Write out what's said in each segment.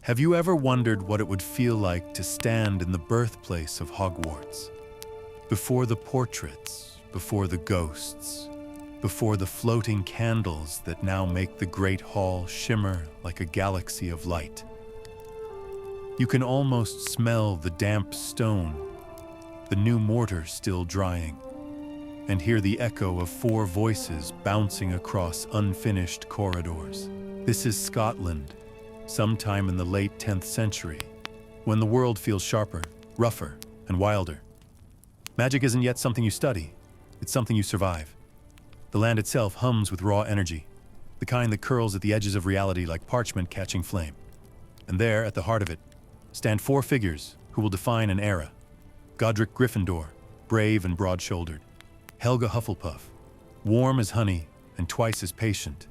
Have you ever wondered what it would feel like to stand in the birthplace of Hogwarts? Before the portraits, before the ghosts, before the floating candles that now make the Great Hall shimmer like a galaxy of light. You can almost smell the damp stone, the new mortar still drying, and hear the echo of 4 voices bouncing across unfinished corridors. This is Scotland, sometime in the late 10th century, when the world feels sharper, rougher, and wilder. Magic isn't yet something you study, it's something you survive. The land itself hums with raw energy, the kind that curls at the edges of reality like parchment catching flame. And there, at the heart of it, stand 4 figures who will define an era. Godric Gryffindor, brave and broad-shouldered. Helga Hufflepuff, warm as honey and twice as patient.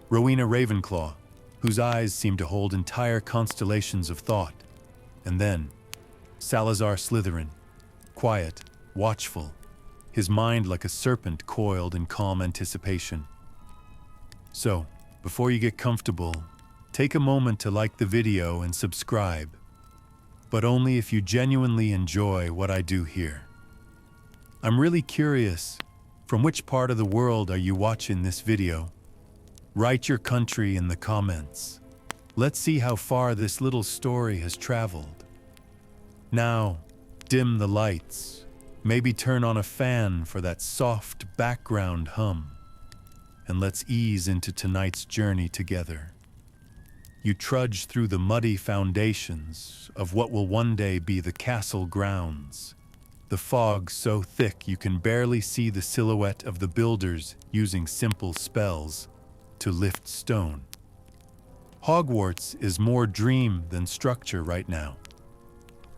Rowena Ravenclaw, whose eyes seem to hold entire constellations of thought. And then, Salazar Slytherin, quiet, watchful, his mind like a serpent coiled in calm anticipation. So, before you get comfortable, take a moment to like the video and subscribe, but only if you genuinely enjoy what I do here. I'm really curious, from which part of the world are you watching this video? Write your country in the comments. Let's see how far this little story has traveled. Now, dim the lights. Maybe turn on a fan for that soft background hum. And let's ease into tonight's journey together. You trudge through the muddy foundations of what will one day be the castle grounds. The fog so thick you can barely see the silhouette of the builders using simple spells to lift stone. Hogwarts is more dream than structure right now,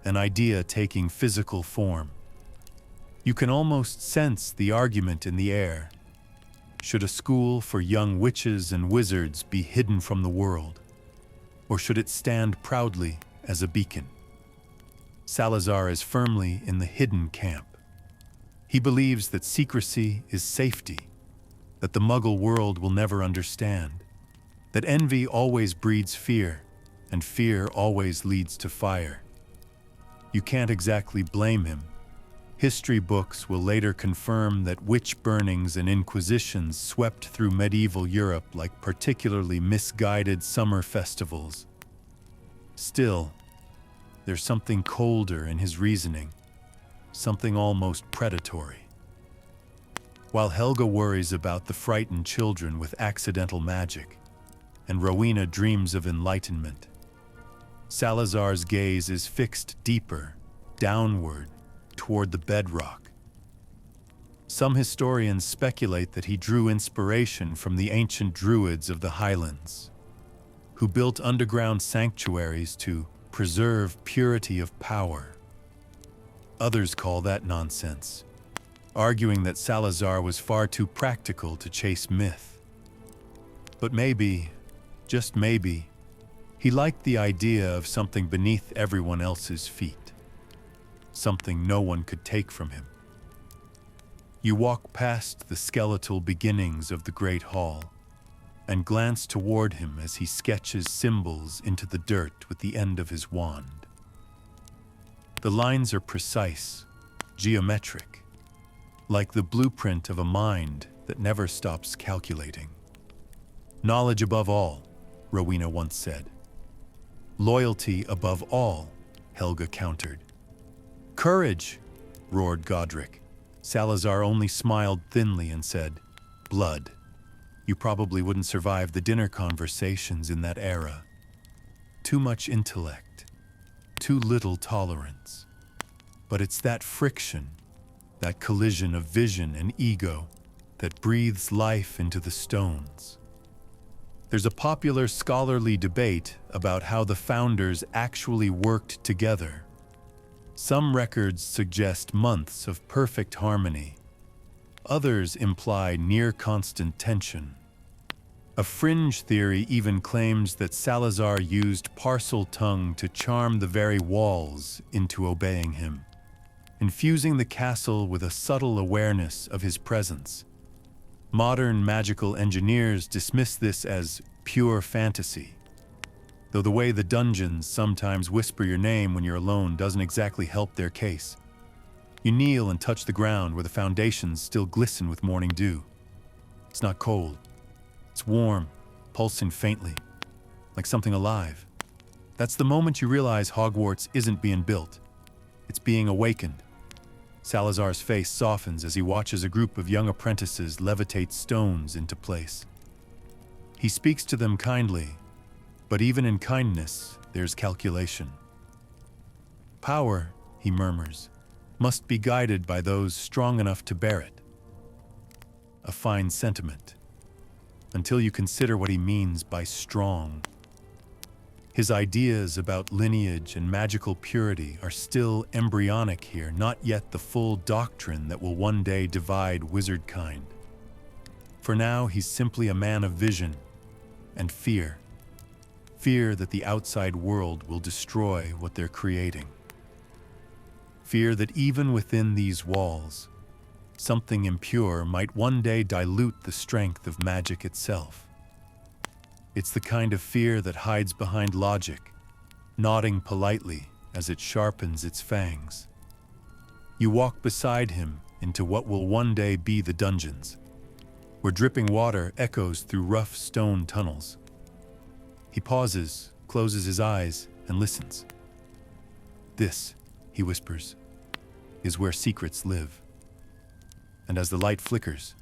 an idea taking physical form. You can almost sense the argument in the air. Should a school for young witches and wizards be hidden from the world, or should it stand proudly as a beacon? Salazar is firmly in the hidden camp. He believes that secrecy is safety, that the Muggle world will never understand, that envy always breeds fear, and fear always leads to fire. You can't exactly blame him. History books will later confirm that witch burnings and inquisitions swept through medieval Europe like particularly misguided summer festivals. Still, there's something colder in his reasoning, something almost predatory. While Helga worries about the frightened children with accidental magic, and Rowena dreams of enlightenment, Salazar's gaze is fixed deeper, downward, toward the bedrock. Some historians speculate that he drew inspiration from the ancient druids of the Highlands, who built underground sanctuaries to preserve purity of power. Others call that nonsense, arguing that Salazar was far too practical to chase myth. But maybe, just maybe, he liked the idea of something beneath everyone else's feet, something no one could take from him. You walk past the skeletal beginnings of the Great Hall and glance toward him as he sketches symbols into the dirt with the end of his wand. The lines are precise, geometric, like the blueprint of a mind that never stops calculating. Knowledge above all, Rowena once said. Loyalty above all, Helga countered. Courage, roared Godric. Salazar only smiled thinly and said, blood. You probably wouldn't survive the dinner conversations in that era. Too much intellect, too little tolerance. But it's that friction, that collision of vision and ego, that breathes life into the stones. There's a popular scholarly debate about how the founders actually worked together. Some records suggest months of perfect harmony. Others imply near-constant tension. A fringe theory even claims that Salazar used parcel tongue to charm the very walls into obeying him, infusing the castle with a subtle awareness of his presence. Modern magical engineers dismiss this as pure fantasy. though the way the dungeons sometimes whisper your name when you're alone doesn't exactly help their case. You kneel and touch the ground where the foundations still glisten with morning dew. It's not cold. It's warm, pulsing faintly, like something alive. That's the moment you realize Hogwarts isn't being built. It's being awakened. Salazar's face softens as he watches a group of young apprentices levitate stones into place. He speaks to them kindly, but even in kindness, there's calculation. Power, he murmurs, must be guided by those strong enough to bear it. A fine sentiment, until you consider what he means by strong. His ideas about lineage and magical purity are still embryonic here, not yet the full doctrine that will one day divide wizard kind. For now, he's simply a man of vision and fear. Fear that the outside world will destroy what they're creating. Fear that even within these walls, something impure might one day dilute the strength of magic itself. It's the kind of fear that hides behind logic, nodding politely as it sharpens its fangs. You walk beside him into what will one day be the dungeons, where dripping water echoes through rough stone tunnels. He pauses, closes his eyes, and listens. "This," he whispers, "is where secrets live." And as the light flickers,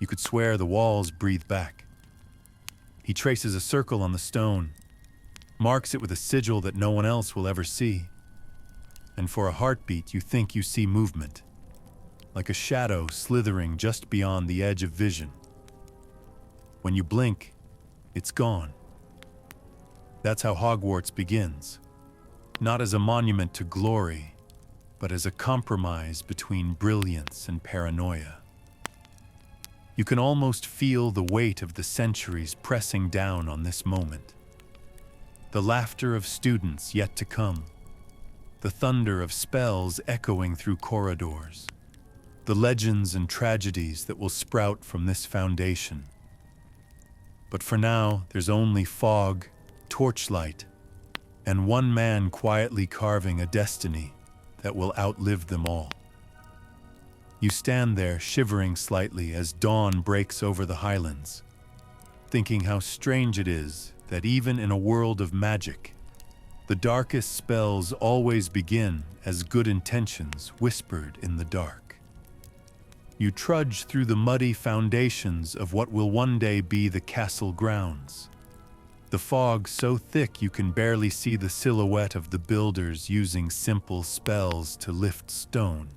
you could swear the walls breathe back. He traces a circle on the stone, marks it with a sigil that no one else will ever see. And for a heartbeat, you think you see movement, like a shadow slithering just beyond the edge of vision. When you blink, it's gone. That's how Hogwarts begins, not as a monument to glory, but as a compromise between brilliance and paranoia. You can almost feel the weight of the centuries pressing down on this moment. The laughter of students yet to come, the thunder of spells echoing through corridors, the legends and tragedies that will sprout from this foundation. But for now, there's only fog, torchlight, and one man quietly carving a destiny that will outlive them all. You stand there shivering slightly as dawn breaks over the highlands, thinking how strange it is that even in a world of magic, the darkest spells always begin as good intentions whispered in the dark. You trudge through the muddy foundations of what will one day be the castle grounds. The fog so thick you can barely see the silhouette of the builders using simple spells to lift stone.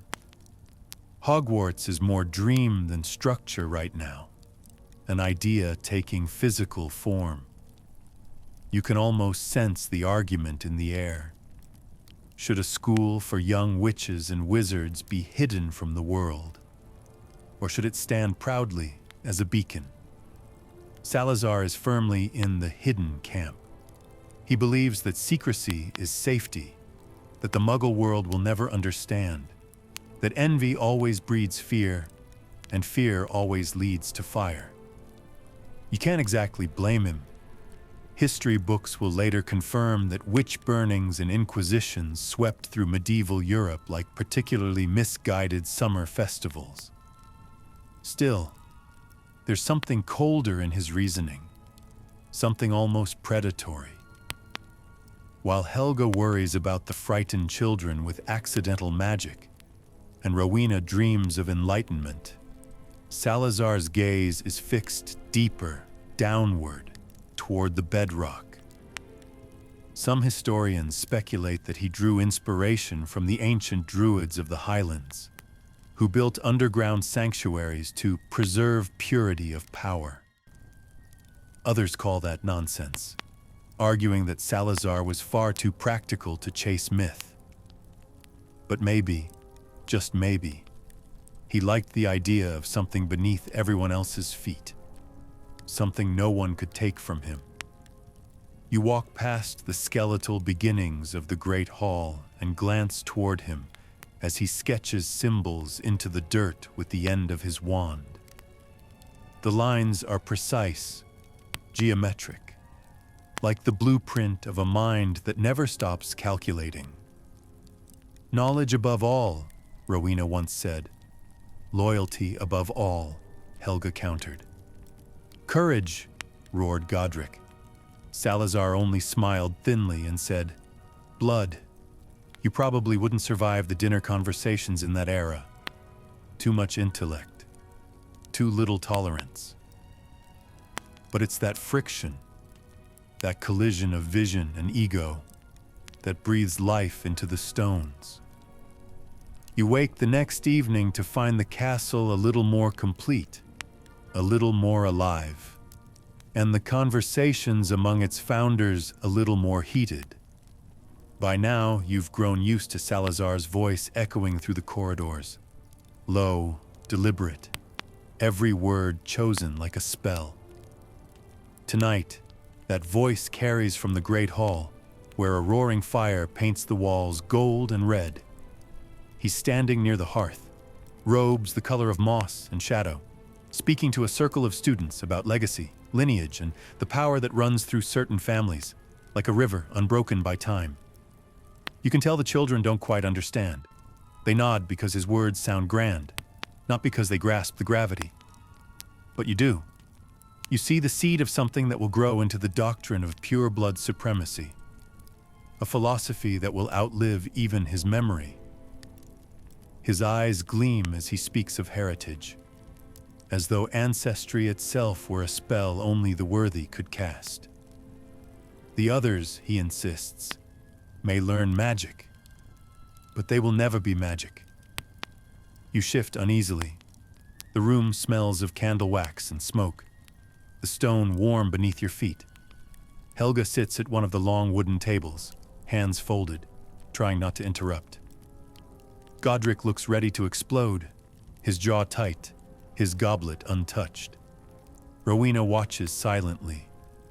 Hogwarts is more dream than structure right now, an idea taking physical form. You can almost sense the argument in the air. Should a school for young witches and wizards be hidden from the world? Or should it stand proudly as a beacon? Salazar is firmly in the hidden camp. He believes that secrecy is safety, that the Muggle world will never understand, that envy always breeds fear, and fear always leads to fire. You can't exactly blame him. History books will later confirm that witch burnings and inquisitions swept through medieval Europe like particularly misguided summer festivals. Still, there's something colder in his reasoning, something almost predatory. While Helga worries about the frightened children with accidental magic, and Rowena dreams of enlightenment, Salazar's gaze is fixed deeper, downward, toward the bedrock. Some historians speculate that he drew inspiration from the ancient druids of the Highlands, who built underground sanctuaries to preserve purity of power. Others call that nonsense, arguing that Salazar was far too practical to chase myth. But maybe, just maybe, he liked the idea of something beneath everyone else's feet, something no one could take from him. You walk past the skeletal beginnings of the Great Hall and glance toward him as he sketches symbols into the dirt with the end of his wand. The lines are precise, geometric, like the blueprint of a mind that never stops calculating. Knowledge above all, Rowena once said. Loyalty above all, Helga countered. Courage, roared Godric. Salazar only smiled thinly and said, blood. You probably wouldn't survive the dinner conversations in that era. Too much intellect. Too little tolerance. But it's that friction, that collision of vision and ego, that breathes life into the stones. You wake the next evening to find the castle a little more complete, a little more alive, and the conversations among its founders a little more heated. By now, you've grown used to Salazar's voice echoing through the corridors, low, deliberate, every word chosen like a spell. Tonight, that voice carries from the great hall, where a roaring fire paints the walls gold and red. He's standing near the hearth, robes the color of moss and shadow, speaking to a circle of students about legacy, lineage, and the power that runs through certain families, like a river unbroken by time. You can tell the children don't quite understand. They nod because his words sound grand, not because they grasp the gravity. But you do. You see the seed of something that will grow into the doctrine of pure blood supremacy, a philosophy that will outlive even his memory. His eyes gleam as he speaks of heritage, as though ancestry itself were a spell only the worthy could cast. The others, he insists, may learn magic, but they will never be magic. You shift uneasily. The room smells of candle wax and smoke, the stone warm beneath your feet. Helga sits at one of the long wooden tables, hands folded, trying not to interrupt. Godric looks ready to explode, his jaw tight, his goblet untouched. Rowena watches silently,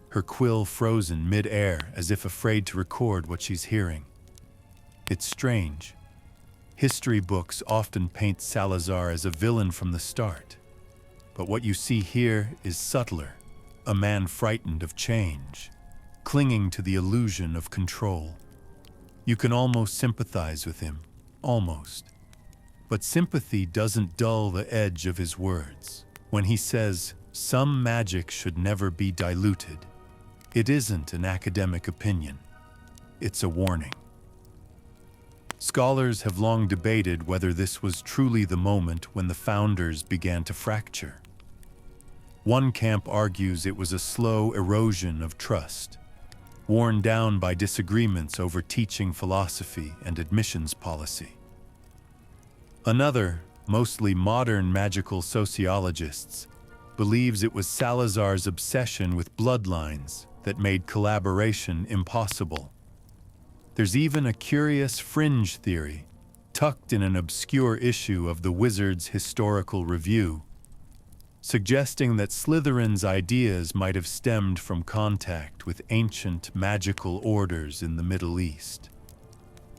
her quill frozen mid-air as if afraid to record what she's hearing. It's strange. History books often paint Salazar as a villain from the start, but what you see here is subtler, a man frightened of change, clinging to the illusion of control. You can almost sympathize with him, almost. But sympathy doesn't dull the edge of his words. When he says, some magic should never be diluted, it isn't an academic opinion. It's a warning. Scholars have long debated whether this was truly the moment when the founders began to fracture. One camp argues it was a slow erosion of trust, worn down by disagreements over teaching philosophy and admissions policy. Another, mostly modern magical sociologists, believes it was Salazar's obsession with bloodlines that made collaboration impossible. There's even a curious fringe theory, tucked in an obscure issue of the Wizard's Historical Review, suggesting that Slytherin's ideas might have stemmed from contact with ancient magical orders in the Middle East.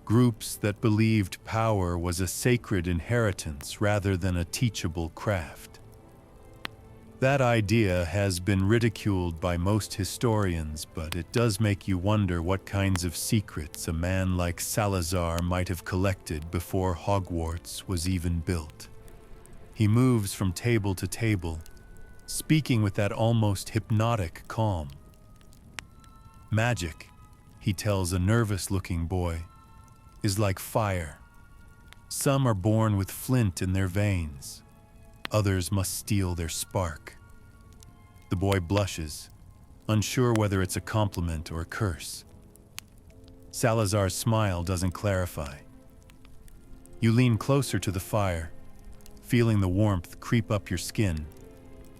Groups that believed power was a sacred inheritance rather than a teachable craft. That idea has been ridiculed by most historians, but it does make you wonder what kinds of secrets a man like Salazar might have collected before Hogwarts was even built. He moves from table to table, speaking with that almost hypnotic calm. Magic, he tells a nervous-looking boy, is like fire. Some are born with flint in their veins. Others must steal their spark. The boy blushes, unsure whether it's a compliment or a curse. Salazar's smile doesn't clarify. You lean closer to the fire, feeling the warmth creep up your skin,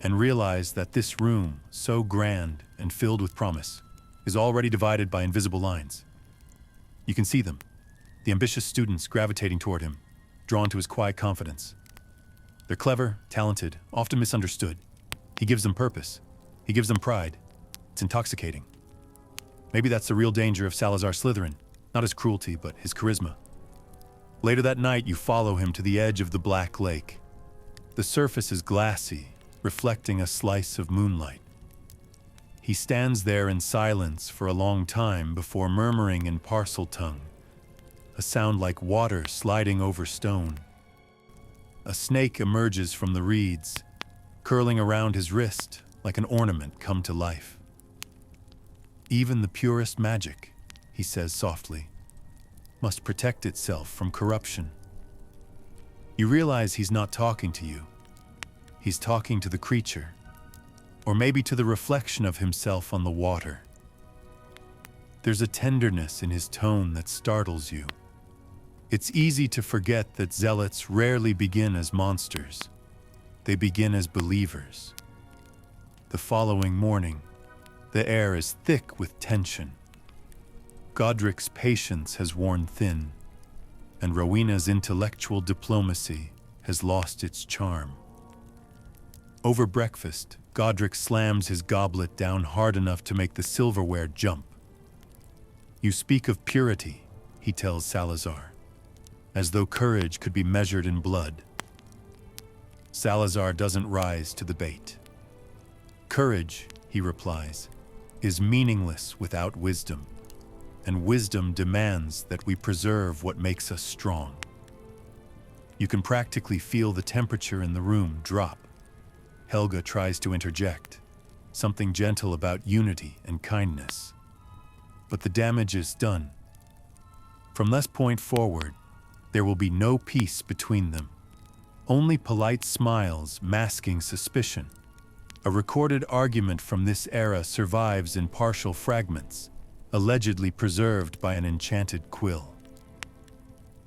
and realize that this room, so grand and filled with promise, is already divided by invisible lines. You can see them, the ambitious students gravitating toward him, drawn to his quiet confidence. They're clever, talented, often misunderstood. He gives them purpose. He gives them pride. It's intoxicating. Maybe that's the real danger of Salazar Slytherin, not his cruelty, but his charisma. Later that night, you follow him to the edge of the Black Lake. The surface is glassy, reflecting a slice of moonlight. He stands there in silence for a long time before murmuring in parcel tongue, a sound like water sliding over stone. A snake emerges from the reeds, curling around his wrist like an ornament come to life. Even the purest magic, he says softly, must protect itself from corruption. You realize he's not talking to you. He's talking to the creature, or maybe to the reflection of himself on the water. There's a tenderness in his tone that startles you. It's easy to forget that zealots rarely begin as monsters. They begin as believers. The following morning, the air is thick with tension. Godric's patience has worn thin, and Rowena's intellectual diplomacy has lost its charm. Over breakfast, Godric slams his goblet down hard enough to make the silverware jump. You speak of purity, he tells Salazar, as though courage could be measured in blood. Salazar doesn't rise to the bait. Courage, he replies, is meaningless without wisdom, and wisdom demands that we preserve what makes us strong. You can practically feel the temperature in the room drop. Helga tries to interject, something gentle about unity and kindness. But the damage is done. From this point forward, there will be no peace between them. Only polite smiles masking suspicion. A recorded argument from this era survives in partial fragments, allegedly preserved by an enchanted quill.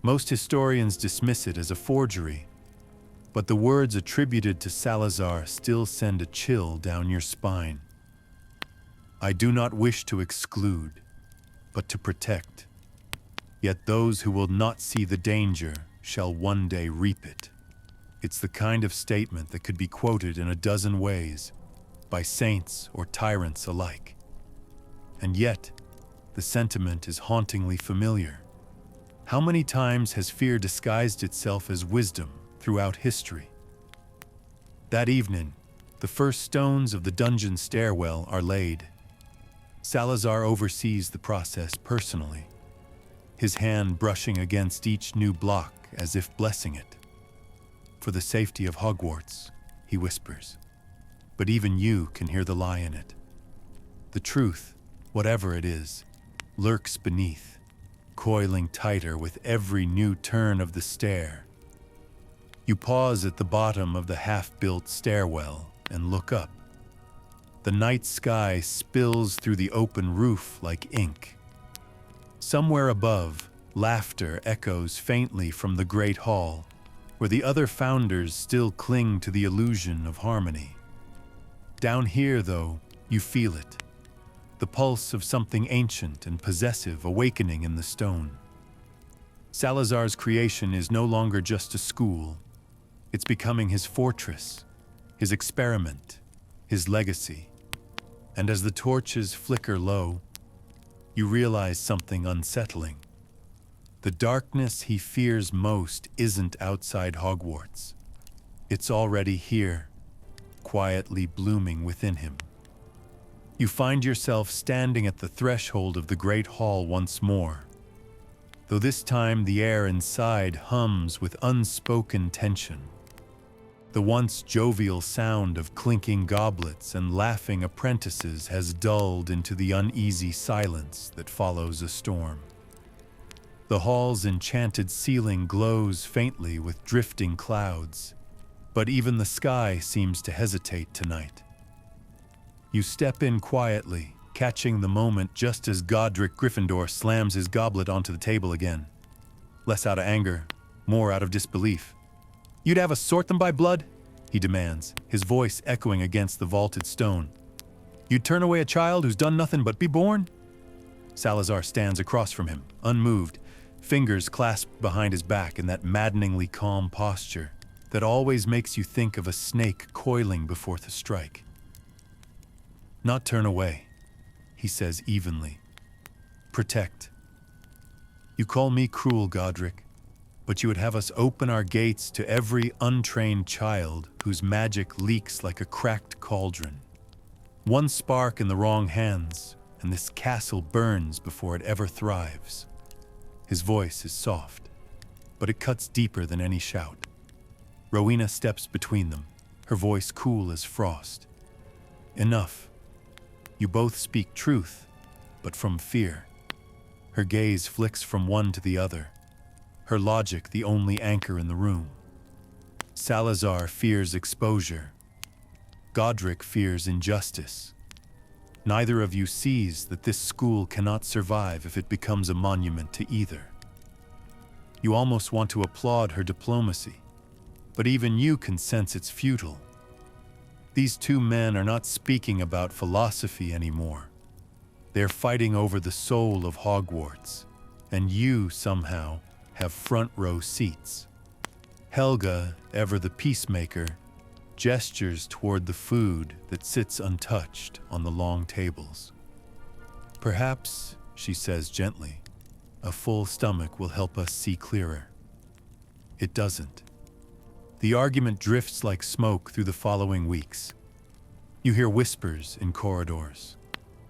Most historians dismiss it as a forgery, but the words attributed to Salazar still send a chill down your spine. I do not wish to exclude, but to protect. Yet those who will not see the danger shall one day reap it. It's the kind of statement that could be quoted in a dozen ways, by saints or tyrants alike. And yet, the sentiment is hauntingly familiar. How many times has fear disguised itself as wisdom throughout history? That evening, the first stones of the dungeon stairwell are laid. Salazar oversees the process personally, his hand brushing against each new block as if blessing it. For the safety of Hogwarts, he whispers, but even you can hear the lie in it. The truth, whatever it is, lurks beneath, coiling tighter with every new turn of the stair. You pause at the bottom of the half-built stairwell and look up. The night sky spills through the open roof like ink. Somewhere above, laughter echoes faintly from the great hall, where the other founders still cling to the illusion of harmony. Down here, though, you feel it. The pulse of something ancient and possessive awakening in the stone. Salazar's creation is no longer just a school. It's becoming his fortress, his experiment, his legacy. And as the torches flicker low, you realize something unsettling. The darkness he fears most isn't outside Hogwarts. It's already here, quietly blooming within him. You find yourself standing at the threshold of the Great Hall once more, though this time the air inside hums with unspoken tension. The once jovial sound of clinking goblets and laughing apprentices has dulled into the uneasy silence that follows a storm. The hall's enchanted ceiling glows faintly with drifting clouds, but even the sky seems to hesitate tonight. You step in quietly, catching the moment just as Godric Gryffindor slams his goblet onto the table again. Less out of anger, more out of disbelief. You'd have us sort them by blood? He demands, his voice echoing against the vaulted stone. You'd turn away a child who's done nothing but be born? Salazar stands across from him, unmoved, fingers clasped behind his back in that maddeningly calm posture that always makes you think of a snake coiling before the strike. Not turn away, he says evenly. Protect. You call me cruel, Godric, but you would have us open our gates to every untrained child whose magic leaks like a cracked cauldron. One spark in the wrong hands, and this castle burns before it ever thrives. His voice is soft, but it cuts deeper than any shout. Rowena steps between them, her voice cool as frost. Enough. You both speak truth, but from fear. Her gaze flicks from one to the other, her logic the only anchor in the room. Salazar fears exposure. Godric fears injustice. Neither of you sees that this school cannot survive if it becomes a monument to either. You almost want to applaud her diplomacy, but even you can sense it's futile. These two men are not speaking about philosophy anymore. They're fighting over the soul of Hogwarts, and you, somehow, have front-row seats. Helga, ever the peacemaker, gestures toward the food that sits untouched on the long tables. Perhaps, she says gently, a full stomach will help us see clearer. It doesn't. The argument drifts like smoke through the following weeks. You hear whispers in corridors,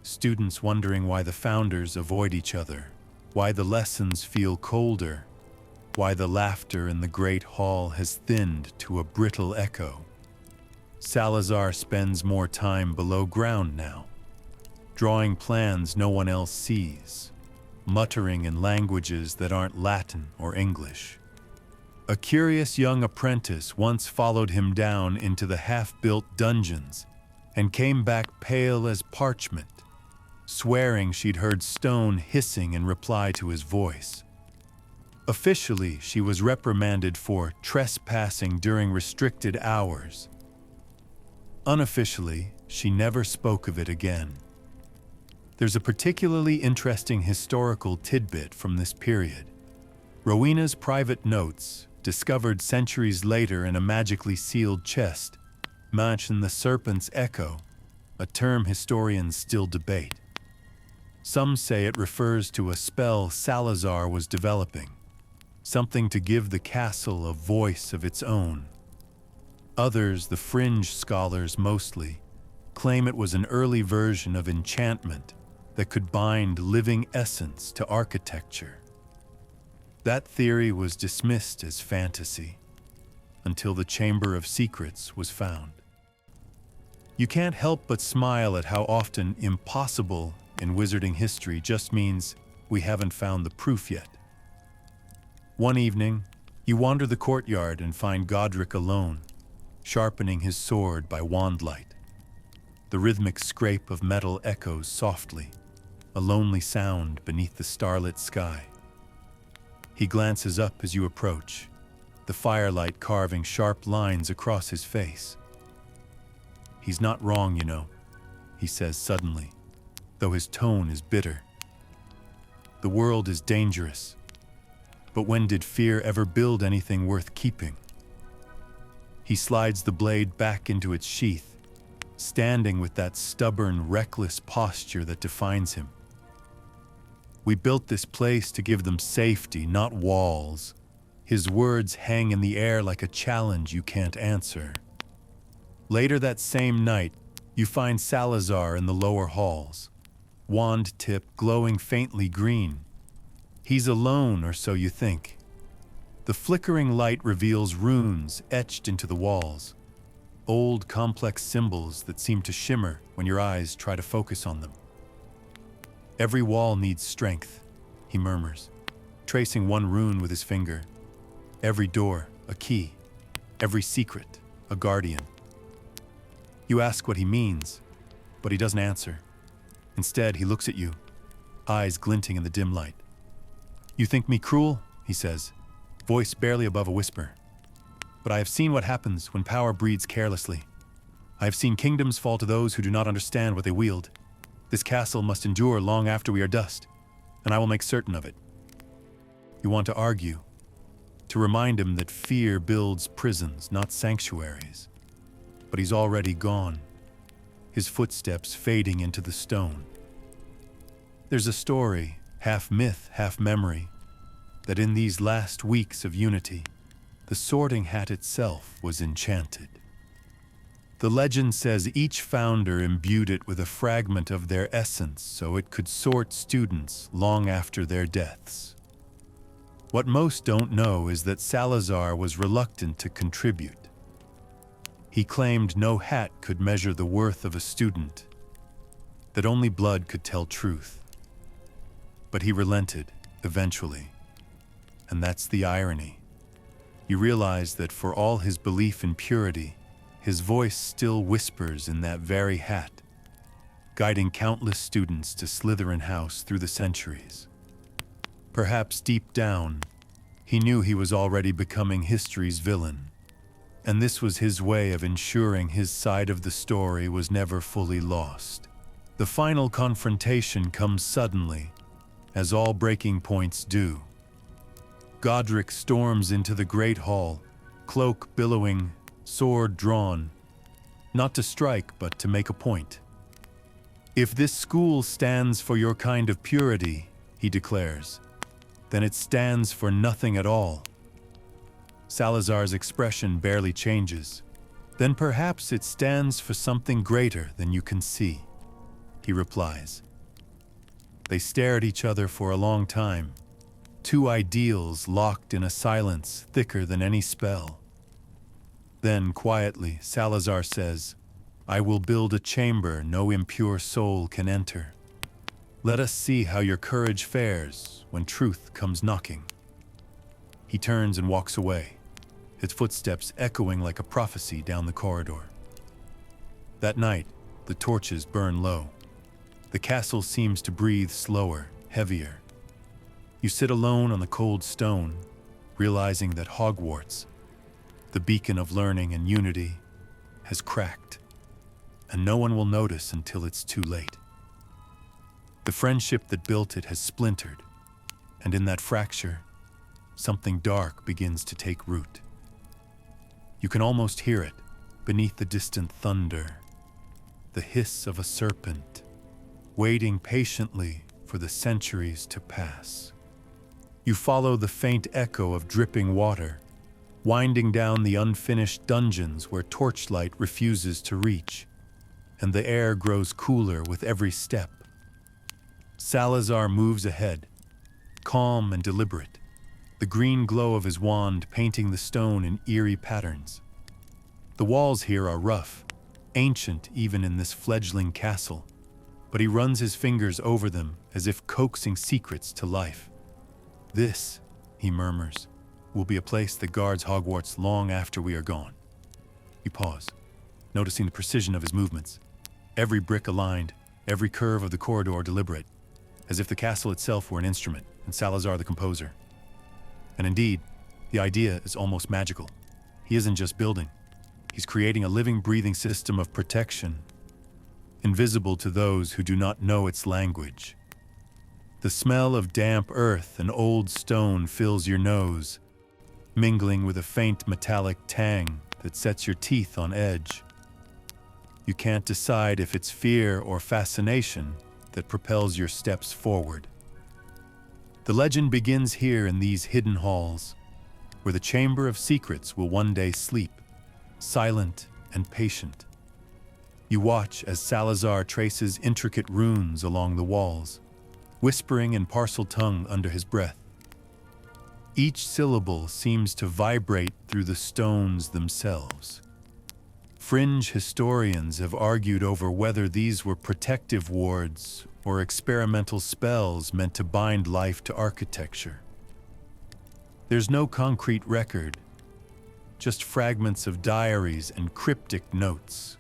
students wondering why the founders avoid each other, why the lessons feel colder, why the laughter in the great hall has thinned to a brittle echo. Salazar spends more time below ground now, drawing plans no one else sees, muttering in languages that aren't Latin or English. A curious young apprentice once followed him down into the half-built dungeons and came back pale as parchment, swearing she'd heard stone hissing in reply to his voice. Officially, she was reprimanded for trespassing during restricted hours. Unofficially, she never spoke of it again. There's a particularly interesting historical tidbit from this period. Rowena's private notes, discovered centuries later in a magically sealed chest, mention the serpent's echo, a term historians still debate. Some say it refers to a spell Salazar was developing, something to give the castle a voice of its own. Others, the fringe scholars mostly, claim it was an early version of enchantment that could bind living essence to architecture. That theory was dismissed as fantasy until the Chamber of Secrets was found. You can't help but smile at how often impossible in wizarding history just means we haven't found the proof yet. One evening, you wander the courtyard and find Godric alone, sharpening his sword by wandlight. The rhythmic scrape of metal echoes softly, a lonely sound beneath the starlit sky. He glances up as you approach, the firelight carving sharp lines across his face. He's not wrong, you know, he says suddenly, though his tone is bitter. The world is dangerous, but when did fear ever build anything worth keeping? He slides the blade back into its sheath, standing with that stubborn, reckless posture that defines him. We built this place to give them safety, not walls. His words hang in the air like a challenge you can't answer. Later that same night, you find Salazar in the lower halls, wand tip glowing faintly green. He's alone, or so you think. The flickering light reveals runes etched into the walls, old complex symbols that seem to shimmer when your eyes try to focus on them. Every wall needs strength, he murmurs, tracing one rune with his finger. Every door, a key. Every secret, a guardian. You ask what he means, but he doesn't answer. Instead, he looks at you, eyes glinting in the dim light. You think me cruel? He says, voice barely above a whisper. But I have seen what happens when power breeds carelessly. I have seen kingdoms fall to those who do not understand what they wield. This castle must endure long after we are dust, and I will make certain of it. You want to argue, to remind him that fear builds prisons, not sanctuaries. But he's already gone, his footsteps fading into the stone. There's a story, half myth, half memory, that in these last weeks of unity, the Sorting Hat itself was enchanted. The legend says each founder imbued it with a fragment of their essence so it could sort students long after their deaths. What most don't know is that Salazar was reluctant to contribute. He claimed no hat could measure the worth of a student, that only blood could tell truth. But he relented, eventually. And that's the irony. You realize that for all his belief in purity, his voice still whispers in that very hat, guiding countless students to Slytherin House through the centuries. Perhaps deep down, he knew he was already becoming history's villain, and this was his way of ensuring his side of the story was never fully lost. The final confrontation comes suddenly, as all breaking points do. Godric storms into the Great Hall, cloak billowing, sword drawn, not to strike but to make a point. "If this school stands for your kind of purity," he declares, "then it stands for nothing at all." Salazar's expression barely changes. "Then perhaps it stands for something greater than you can see," he replies. They stare at each other for a long time, two ideals locked in a silence thicker than any spell. Then, quietly, Salazar says, "I will build a chamber no impure soul can enter. Let us see how your courage fares when truth comes knocking." He turns and walks away, his footsteps echoing like a prophecy down the corridor. That night, the torches burn low. The castle seems to breathe slower, heavier. You sit alone on the cold stone, realizing that Hogwarts, the beacon of learning and unity, has cracked, and no one will notice until it's too late. The friendship that built it has splintered, and in that fracture, something dark begins to take root. You can almost hear it beneath the distant thunder, the hiss of a serpent, waiting patiently for the centuries to pass. You follow the faint echo of dripping water, winding down the unfinished dungeons where torchlight refuses to reach, and the air grows cooler with every step. Salazar moves ahead, calm and deliberate, the green glow of his wand painting the stone in eerie patterns. The walls here are rough, ancient even in this fledgling castle, but he runs his fingers over them as if coaxing secrets to life. "This," he murmurs, "will be a place that guards Hogwarts long after we are gone." You pause, noticing the precision of his movements. Every brick aligned, every curve of the corridor deliberate, as if the castle itself were an instrument and Salazar the composer. And indeed, the idea is almost magical. He isn't just building. He's creating a living, breathing system of protection, invisible to those who do not know its language. The smell of damp earth and old stone fills your nose, mingling with a faint metallic tang that sets your teeth on edge. You can't decide if it's fear or fascination that propels your steps forward. The legend begins here in these hidden halls, where the Chamber of Secrets will one day sleep, silent and patient. You watch as Salazar traces intricate runes along the walls, whispering in parcel tongue under his breath. Each syllable seems to vibrate through the stones themselves. Fringe historians have argued over whether these were protective wards or experimental spells meant to bind life to architecture. There's no concrete record, just fragments of diaries and cryptic notes.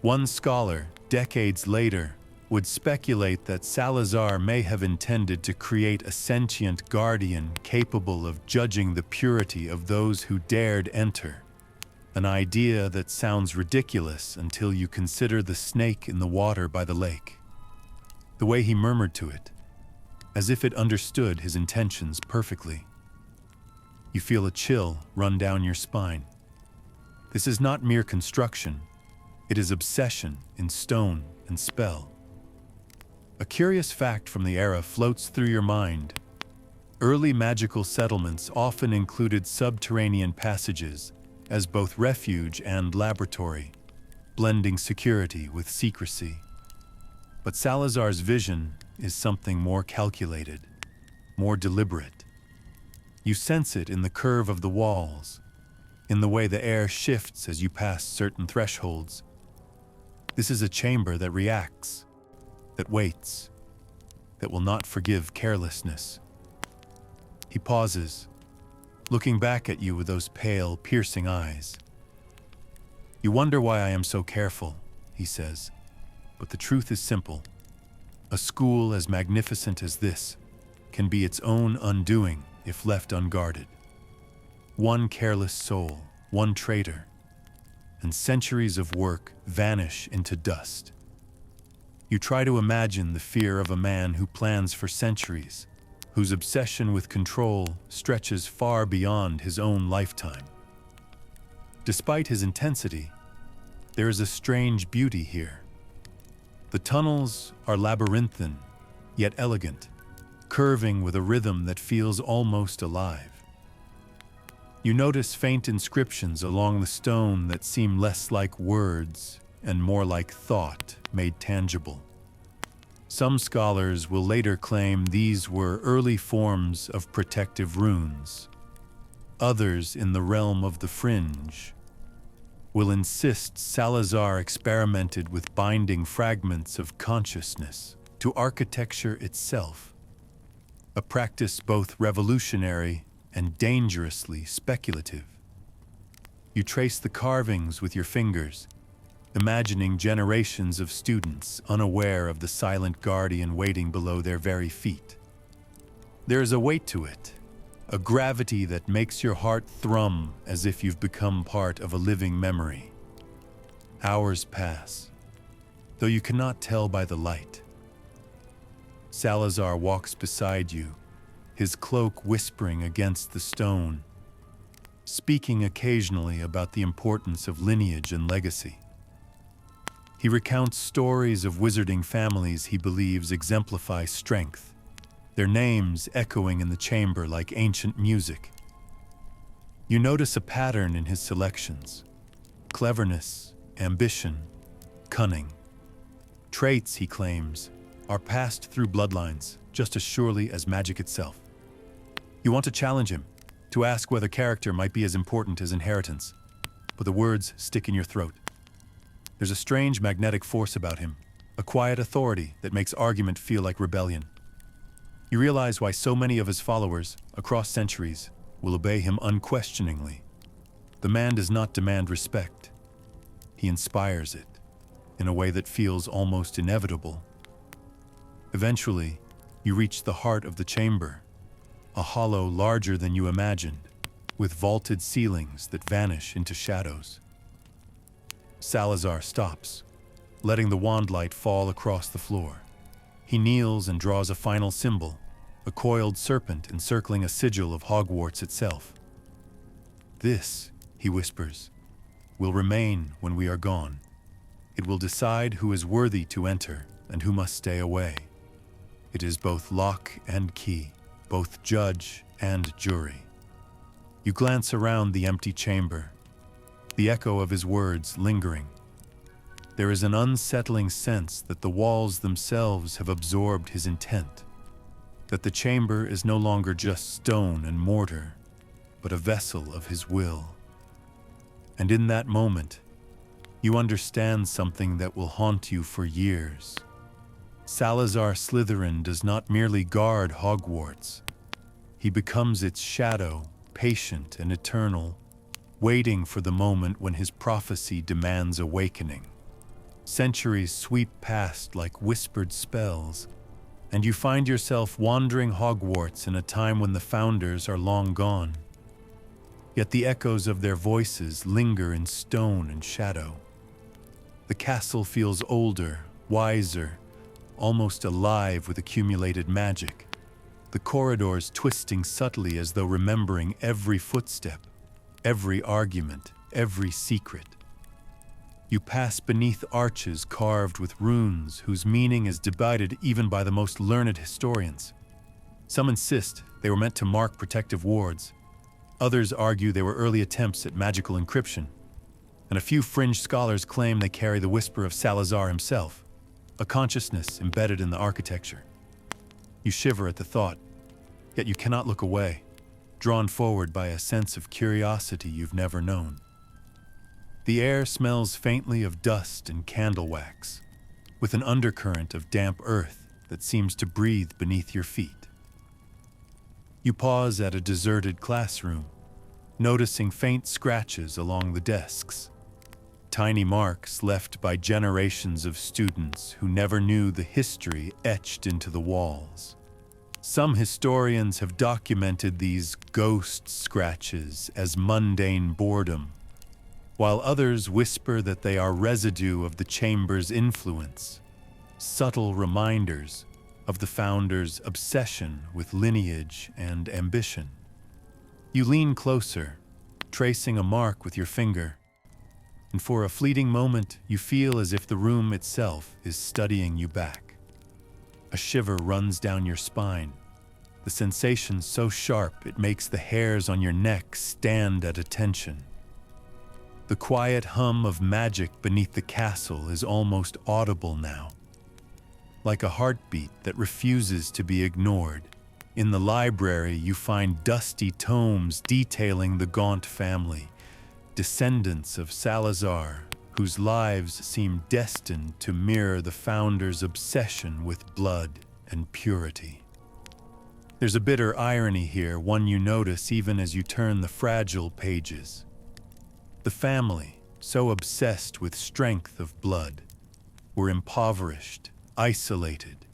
One scholar, decades later, would speculate that Salazar may have intended to create a sentient guardian capable of judging the purity of those who dared enter. An idea that sounds ridiculous until you consider the snake in the water by the lake. The way he murmured to it, as if it understood his intentions perfectly. You feel a chill run down your spine. This is not mere construction. It is obsession in stone and spell. A curious fact from the era floats through your mind. Early magical settlements often included subterranean passages as both refuge and laboratory, blending security with secrecy. But Salazar's vision is something more calculated, more deliberate. You sense it in the curve of the walls, in the way the air shifts as you pass certain thresholds. This is a chamber that reacts, that waits, that will not forgive carelessness. He pauses, looking back at you with those pale, piercing eyes. "You wonder why I am so careful," he says, "but the truth is simple. A school as magnificent as this can be its own undoing if left unguarded. One careless soul, one traitor, and centuries of work vanish into dust. You try to imagine the fear of a man who plans for centuries, whose obsession with control stretches far beyond his own lifetime. Despite his intensity, there is a strange beauty here. The tunnels are labyrinthine, yet elegant, curving with a rhythm that feels almost alive. You notice faint inscriptions along the stone that seem less like words and more like thought made tangible. Some scholars will later claim these were early forms of protective runes. Others, in the realm of the fringe, will insist Salazar experimented with binding fragments of consciousness to architecture itself, a practice both revolutionary and dangerously speculative. You trace the carvings with your fingers, imagining generations of students unaware of the silent guardian waiting below their very feet. There is a weight to it, a gravity that makes your heart thrum as if you've become part of a living memory. Hours pass, though you cannot tell by the light. Salazar walks beside you, his cloak whispering against the stone, speaking occasionally about the importance of lineage and legacy. He recounts stories of wizarding families he believes exemplify strength, their names echoing in the chamber like ancient music. You notice a pattern in his selections: cleverness, ambition, cunning. Traits, he claims, are passed through bloodlines just as surely as magic itself. You want to challenge him, to ask whether character might be as important as inheritance, but the words stick in your throat. There's a strange magnetic force about him, a quiet authority that makes argument feel like rebellion. You realize why so many of his followers, across centuries, will obey him unquestioningly. The man does not demand respect. He inspires it, in a way that feels almost inevitable. Eventually, you reach the heart of the chamber, a hollow larger than you imagined, with vaulted ceilings that vanish into shadows. Salazar stops, letting the wand light fall across the floor. He kneels and draws a final symbol, a coiled serpent encircling a sigil of Hogwarts itself. "This," he whispers, "will remain when we are gone. It will decide who is worthy to enter and who must stay away. It is both lock and key, both judge and jury." You glance around the empty chamber, the echo of his words lingering. There is an unsettling sense that the walls themselves have absorbed his intent, that the chamber is no longer just stone and mortar, but a vessel of his will. And in that moment, you understand something that will haunt you for years. Salazar Slytherin does not merely guard Hogwarts. He becomes its shadow, patient and eternal, waiting for the moment when his prophecy demands awakening. Centuries sweep past like whispered spells, and you find yourself wandering Hogwarts in a time when the founders are long gone. Yet the echoes of their voices linger in stone and shadow. The castle feels older, wiser, almost alive with accumulated magic, the corridors twisting subtly as though remembering every footstep, every argument, every secret. You pass beneath arches carved with runes whose meaning is debated even by the most learned historians. Some insist they were meant to mark protective wards. Others argue they were early attempts at magical encryption. and a few fringe scholars claim they carry the whisper of Salazar himself, a consciousness embedded in the architecture. You shiver at the thought, yet you cannot look away, drawn forward by a sense of curiosity you've never known. The air smells faintly of dust and candle wax, with an undercurrent of damp earth that seems to breathe beneath your feet. You pause at a deserted classroom, noticing faint scratches along the desks, tiny marks left by generations of students who never knew the history etched into the walls. Some historians have documented these ghost scratches as mundane boredom, while others whisper that they are residue of the chamber's influence, subtle reminders of the founder's obsession with lineage and ambition. You lean closer, tracing a mark with your finger, and for a fleeting moment you feel as if the room itself is studying you back. A shiver runs down your spine, the sensation so sharp it makes the hairs on your neck stand at attention. The quiet hum of magic beneath the castle is almost audible now, like a heartbeat that refuses to be ignored. In the library, you find dusty tomes detailing the Gaunt family, descendants of Salazar, whose lives seem destined to mirror the founder's obsession with blood and purity. There's a bitter irony here, one you notice even as you turn the fragile pages. The family, so obsessed with strength of blood, were impoverished, isolated,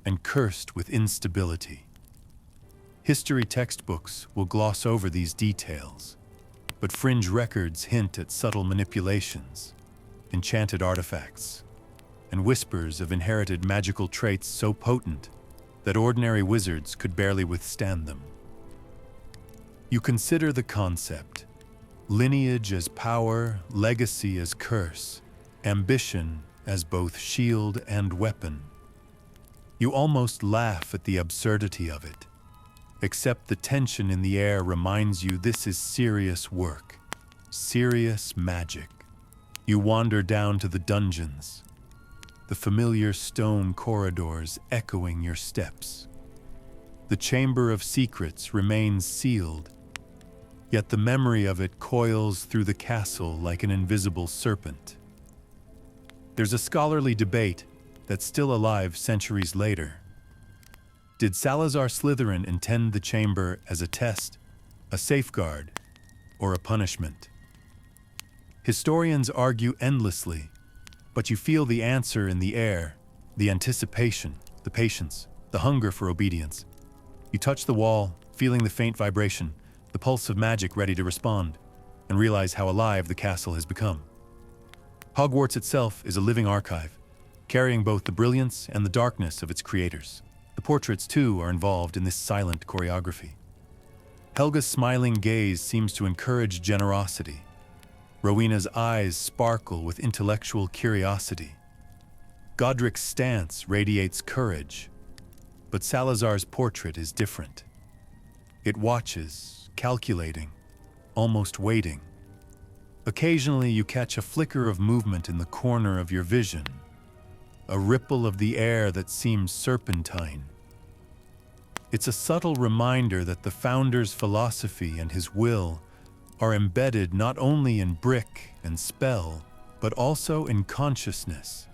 and cursed with instability. History textbooks will gloss over these details, but fringe records hint at subtle manipulations, enchanted artifacts, and whispers of inherited magical traits so potent that ordinary wizards could barely withstand them. You consider the concept: lineage as power, legacy as curse, ambition as both shield and weapon. You almost laugh at the absurdity of it, except the tension in the air reminds you this is serious work, serious magic. You wander down to the dungeons, the familiar stone corridors echoing your steps. The Chamber of Secrets remains sealed, yet the memory of it coils through the castle like an invisible serpent. There's a scholarly debate that's still alive centuries later. Did Salazar Slytherin intend the chamber as a test, a safeguard, or a punishment? Historians argue endlessly, but you feel the answer in the air, the anticipation, the patience, the hunger for obedience. You touch the wall, feeling the faint vibration, the pulse of magic ready to respond, and realize how alive the castle has become. Hogwarts itself is a living archive, carrying both the brilliance and the darkness of its creators. The portraits, too, are involved in this silent choreography. Helga's smiling gaze seems to encourage generosity. Rowena's eyes sparkle with intellectual curiosity. Godric's stance radiates courage, but Salazar's portrait is different. It watches, calculating, almost waiting. Occasionally you catch a flicker of movement in the corner of your vision, a ripple of the air that seems serpentine. It's a subtle reminder that the founder's philosophy and his will are embedded not only in brick and spell, but also in consciousness,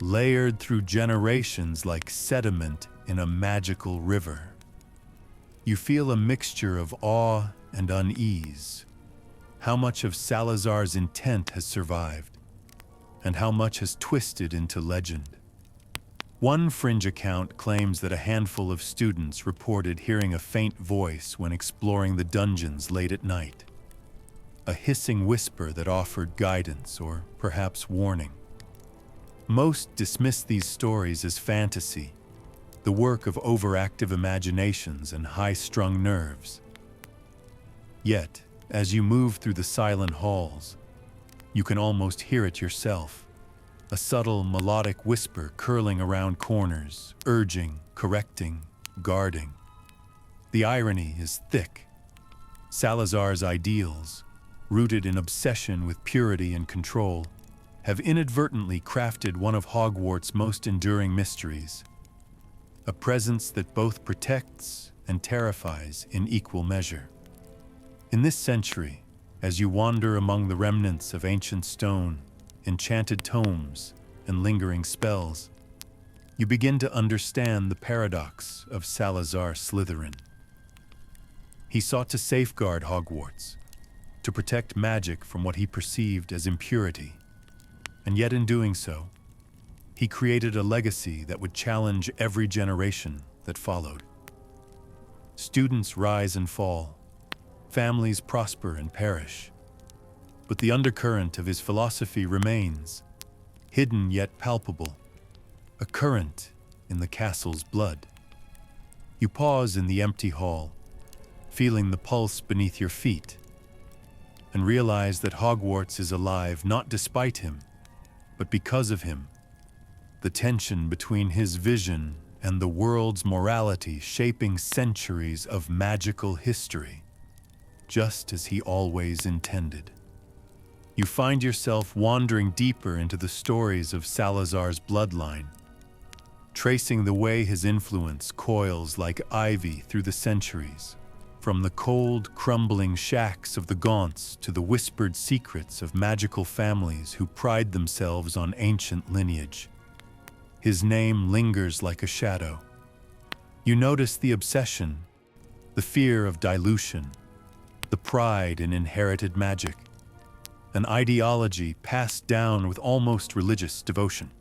layered through generations like sediment in a magical river. You feel a mixture of awe and unease. How much of Salazar's intent has survived, and how much has twisted into legend? One fringe account claims that a handful of students reported hearing a faint voice when exploring the dungeons late at night, a hissing whisper that offered guidance or perhaps warning. Most dismiss these stories as fantasy, the work of overactive imaginations and high-strung nerves. Yet, as you move through the silent halls, you can almost hear it yourself, a subtle melodic whisper curling around corners, urging, correcting, guarding. The irony is thick. Salazar's ideals, rooted in obsession with purity and control, have inadvertently crafted one of Hogwarts' most enduring mysteries, a presence that both protects and terrifies in equal measure. In this century, as you wander among the remnants of ancient stone, enchanted tomes, and lingering spells, you begin to understand the paradox of Salazar Slytherin. He sought to safeguard Hogwarts, to protect magic from what he perceived as impurity, and yet in doing so, he created a legacy that would challenge every generation that followed. Students rise and fall, families prosper and perish, but the undercurrent of his philosophy remains, hidden yet palpable, a current in the castle's blood. You pause in the empty hall, feeling the pulse beneath your feet, and realize that Hogwarts is alive not despite him, but because of him. The tension between his vision and the world's morality shaping centuries of magical history, just as he always intended. You find yourself wandering deeper into the stories of Salazar's bloodline, tracing the way his influence coils like ivy through the centuries, from the cold, crumbling shacks of the Gaunts to the whispered secrets of magical families who pride themselves on ancient lineage. His name lingers like a shadow. You notice the obsession, the fear of dilution, the pride in inherited magic, an ideology passed down with almost religious devotion.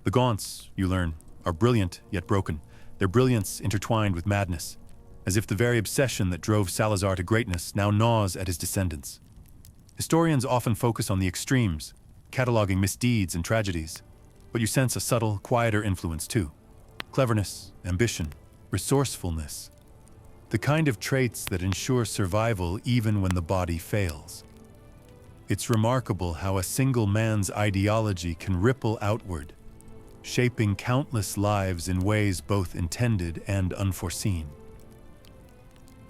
The Gaunts, you learn, are brilliant yet broken, their brilliance intertwined with madness, as if the very obsession that drove Salazar to greatness now gnaws at his descendants. Historians often focus on the extremes, cataloging misdeeds and tragedies, but you sense a subtle, quieter influence too. Cleverness, ambition, resourcefulness, the kind of traits that ensure survival even when the body fails. It's remarkable how a single man's ideology can ripple outward, shaping countless lives in ways both intended and unforeseen.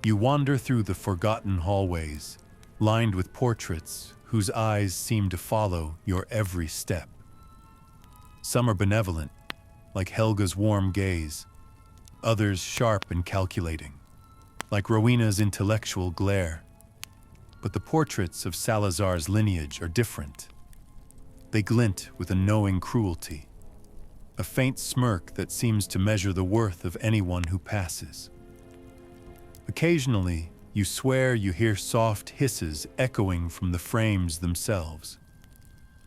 You wander through the forgotten hallways, lined with portraits whose eyes seem to follow your every step. Some are benevolent, like Helga's warm gaze, others sharp and calculating, like Rowena's intellectual glare. But the portraits of Salazar's lineage are different. They glint with a knowing cruelty, a faint smirk that seems to measure the worth of anyone who passes. Occasionally, you swear you hear soft hisses echoing from the frames themselves,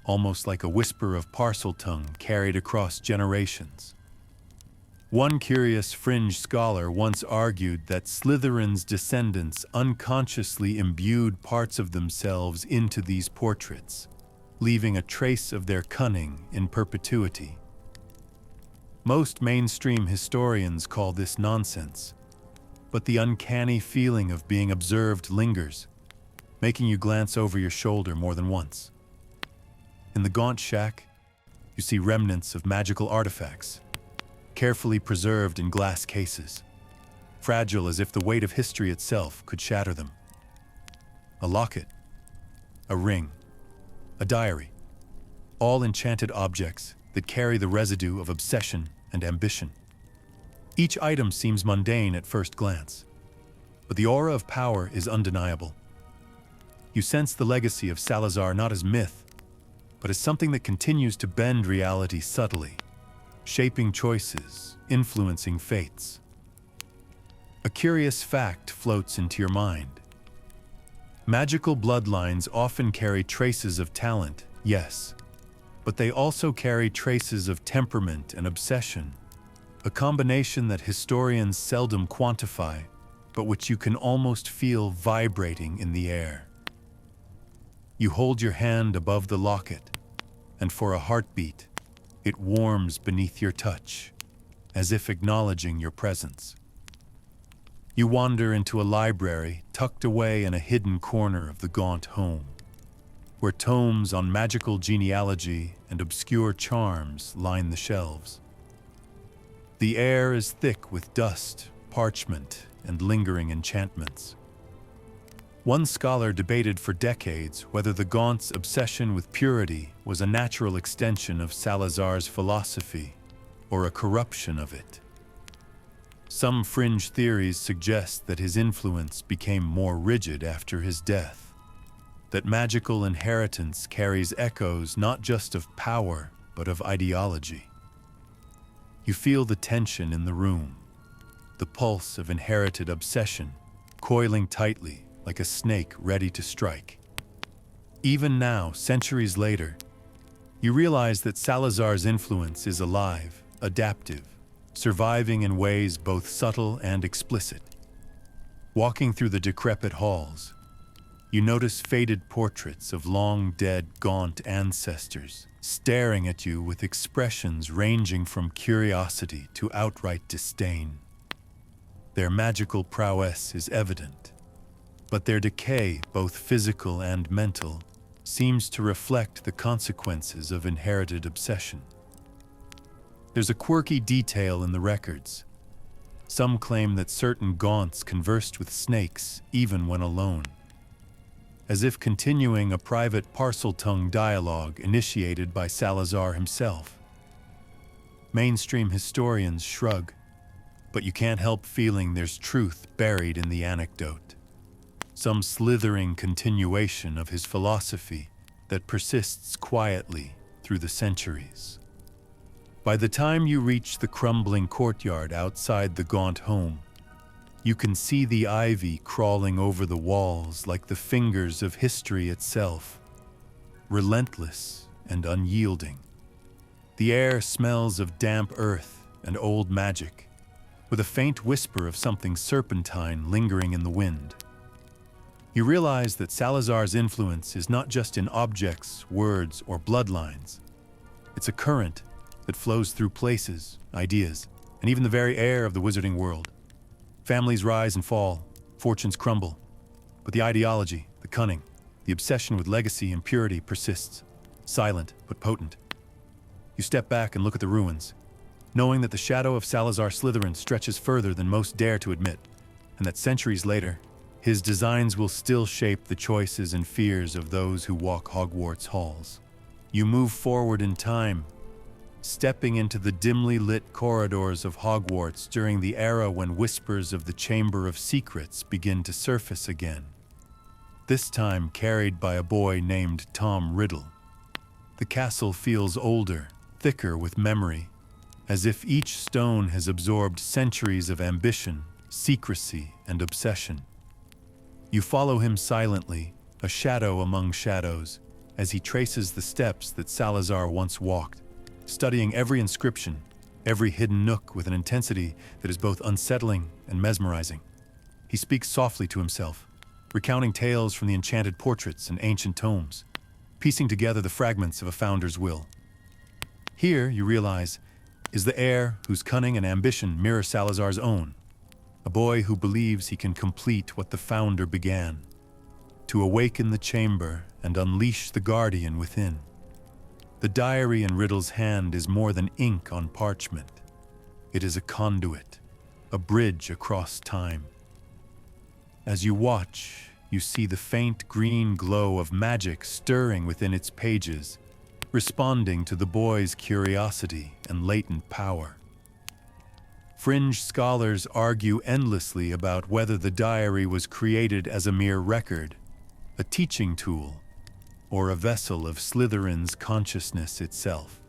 almost like a whisper of Parseltongue carried across generations. One curious fringe scholar once argued that Slytherin's descendants unconsciously imbued parts of themselves into these portraits, leaving a trace of their cunning in perpetuity. Most mainstream historians call this nonsense, but the uncanny feeling of being observed lingers, making you glance over your shoulder more than once. In the Gaunt Shack, you see remnants of magical artifacts, carefully preserved in glass cases, fragile as if the weight of history itself could shatter them. A locket, a ring, a diary, all enchanted objects that carry the residue of obsession and ambition. Each item seems mundane at first glance, but the aura of power is undeniable. You sense the legacy of Salazar not as myth, but as something that continues to bend reality subtly, shaping choices, influencing fates. A curious fact floats into your mind. Magical bloodlines often carry traces of talent, yes, but they also carry traces of temperament and obsession, a combination that historians seldom quantify, but which you can almost feel vibrating in the air. You hold your hand above the locket, and for a heartbeat, it warms beneath your touch, as if acknowledging your presence. You wander into a library tucked away in a hidden corner of the Gaunt home, where tomes on magical genealogy and obscure charms line the shelves. The air is thick with dust, parchment, and lingering enchantments. One scholar debated for decades whether the Gaunt's obsession with purity was a natural extension of Salazar's philosophy or a corruption of it. Some fringe theories suggest that his influence became more rigid after his death, that magical inheritance carries echoes not just of power, but of ideology. You feel the tension in the room, the pulse of inherited obsession, coiling tightly like a snake ready to strike. Even now, centuries later, you realize that Salazar's influence is alive, adaptive, surviving in ways both subtle and explicit. Walking through the decrepit halls, you notice faded portraits of long-dead Gaunt ancestors staring at you with expressions ranging from curiosity to outright disdain. Their magical prowess is evident, but their decay, both physical and mental, seems to reflect the consequences of inherited obsession. There's a quirky detail in the records. Some claim that certain Gaunts conversed with snakes even when alone, as if continuing a private parcel-tongue dialogue initiated by Salazar himself. Mainstream historians shrug, but you can't help feeling there's truth buried in the anecdote. Some slithering continuation of his philosophy that persists quietly through the centuries. By the time you reach the crumbling courtyard outside the Gaunt home, you can see the ivy crawling over the walls like the fingers of history itself, relentless and unyielding. The air smells of damp earth and old magic, with a faint whisper of something serpentine lingering in the wind. You realize that Salazar's influence is not just in objects, words, or bloodlines. It's a current that flows through places, ideas, and even the very air of the wizarding world. Families rise and fall, fortunes crumble, but the ideology, the cunning, the obsession with legacy and purity persists, silent but potent. You step back and look at the ruins, knowing that the shadow of Salazar Slytherin stretches further than most dare to admit, and that centuries later, his designs will still shape the choices and fears of those who walk Hogwarts halls. You move forward in time, stepping into the dimly lit corridors of Hogwarts during the era when whispers of the Chamber of Secrets begin to surface again, this time carried by a boy named Tom Riddle. The castle feels older, thicker with memory, as if each stone has absorbed centuries of ambition, secrecy, and obsession. You follow him silently, a shadow among shadows, as he traces the steps that Salazar once walked, studying every inscription, every hidden nook with an intensity that is both unsettling and mesmerizing. He speaks softly to himself, recounting tales from the enchanted portraits and ancient tomes, piecing together the fragments of a founder's will. Here, you realize, is the heir whose cunning and ambition mirror Salazar's own, a boy who believes he can complete what the founder began, to awaken the chamber and unleash the guardian within. The diary in Riddle's hand is more than ink on parchment. It is a conduit, a bridge across time. As you watch, you see the faint green glow of magic stirring within its pages, responding to the boy's curiosity and latent power. Fringe scholars argue endlessly about whether the diary was created as a mere record, a teaching tool, or a vessel of Slytherin's consciousness itself.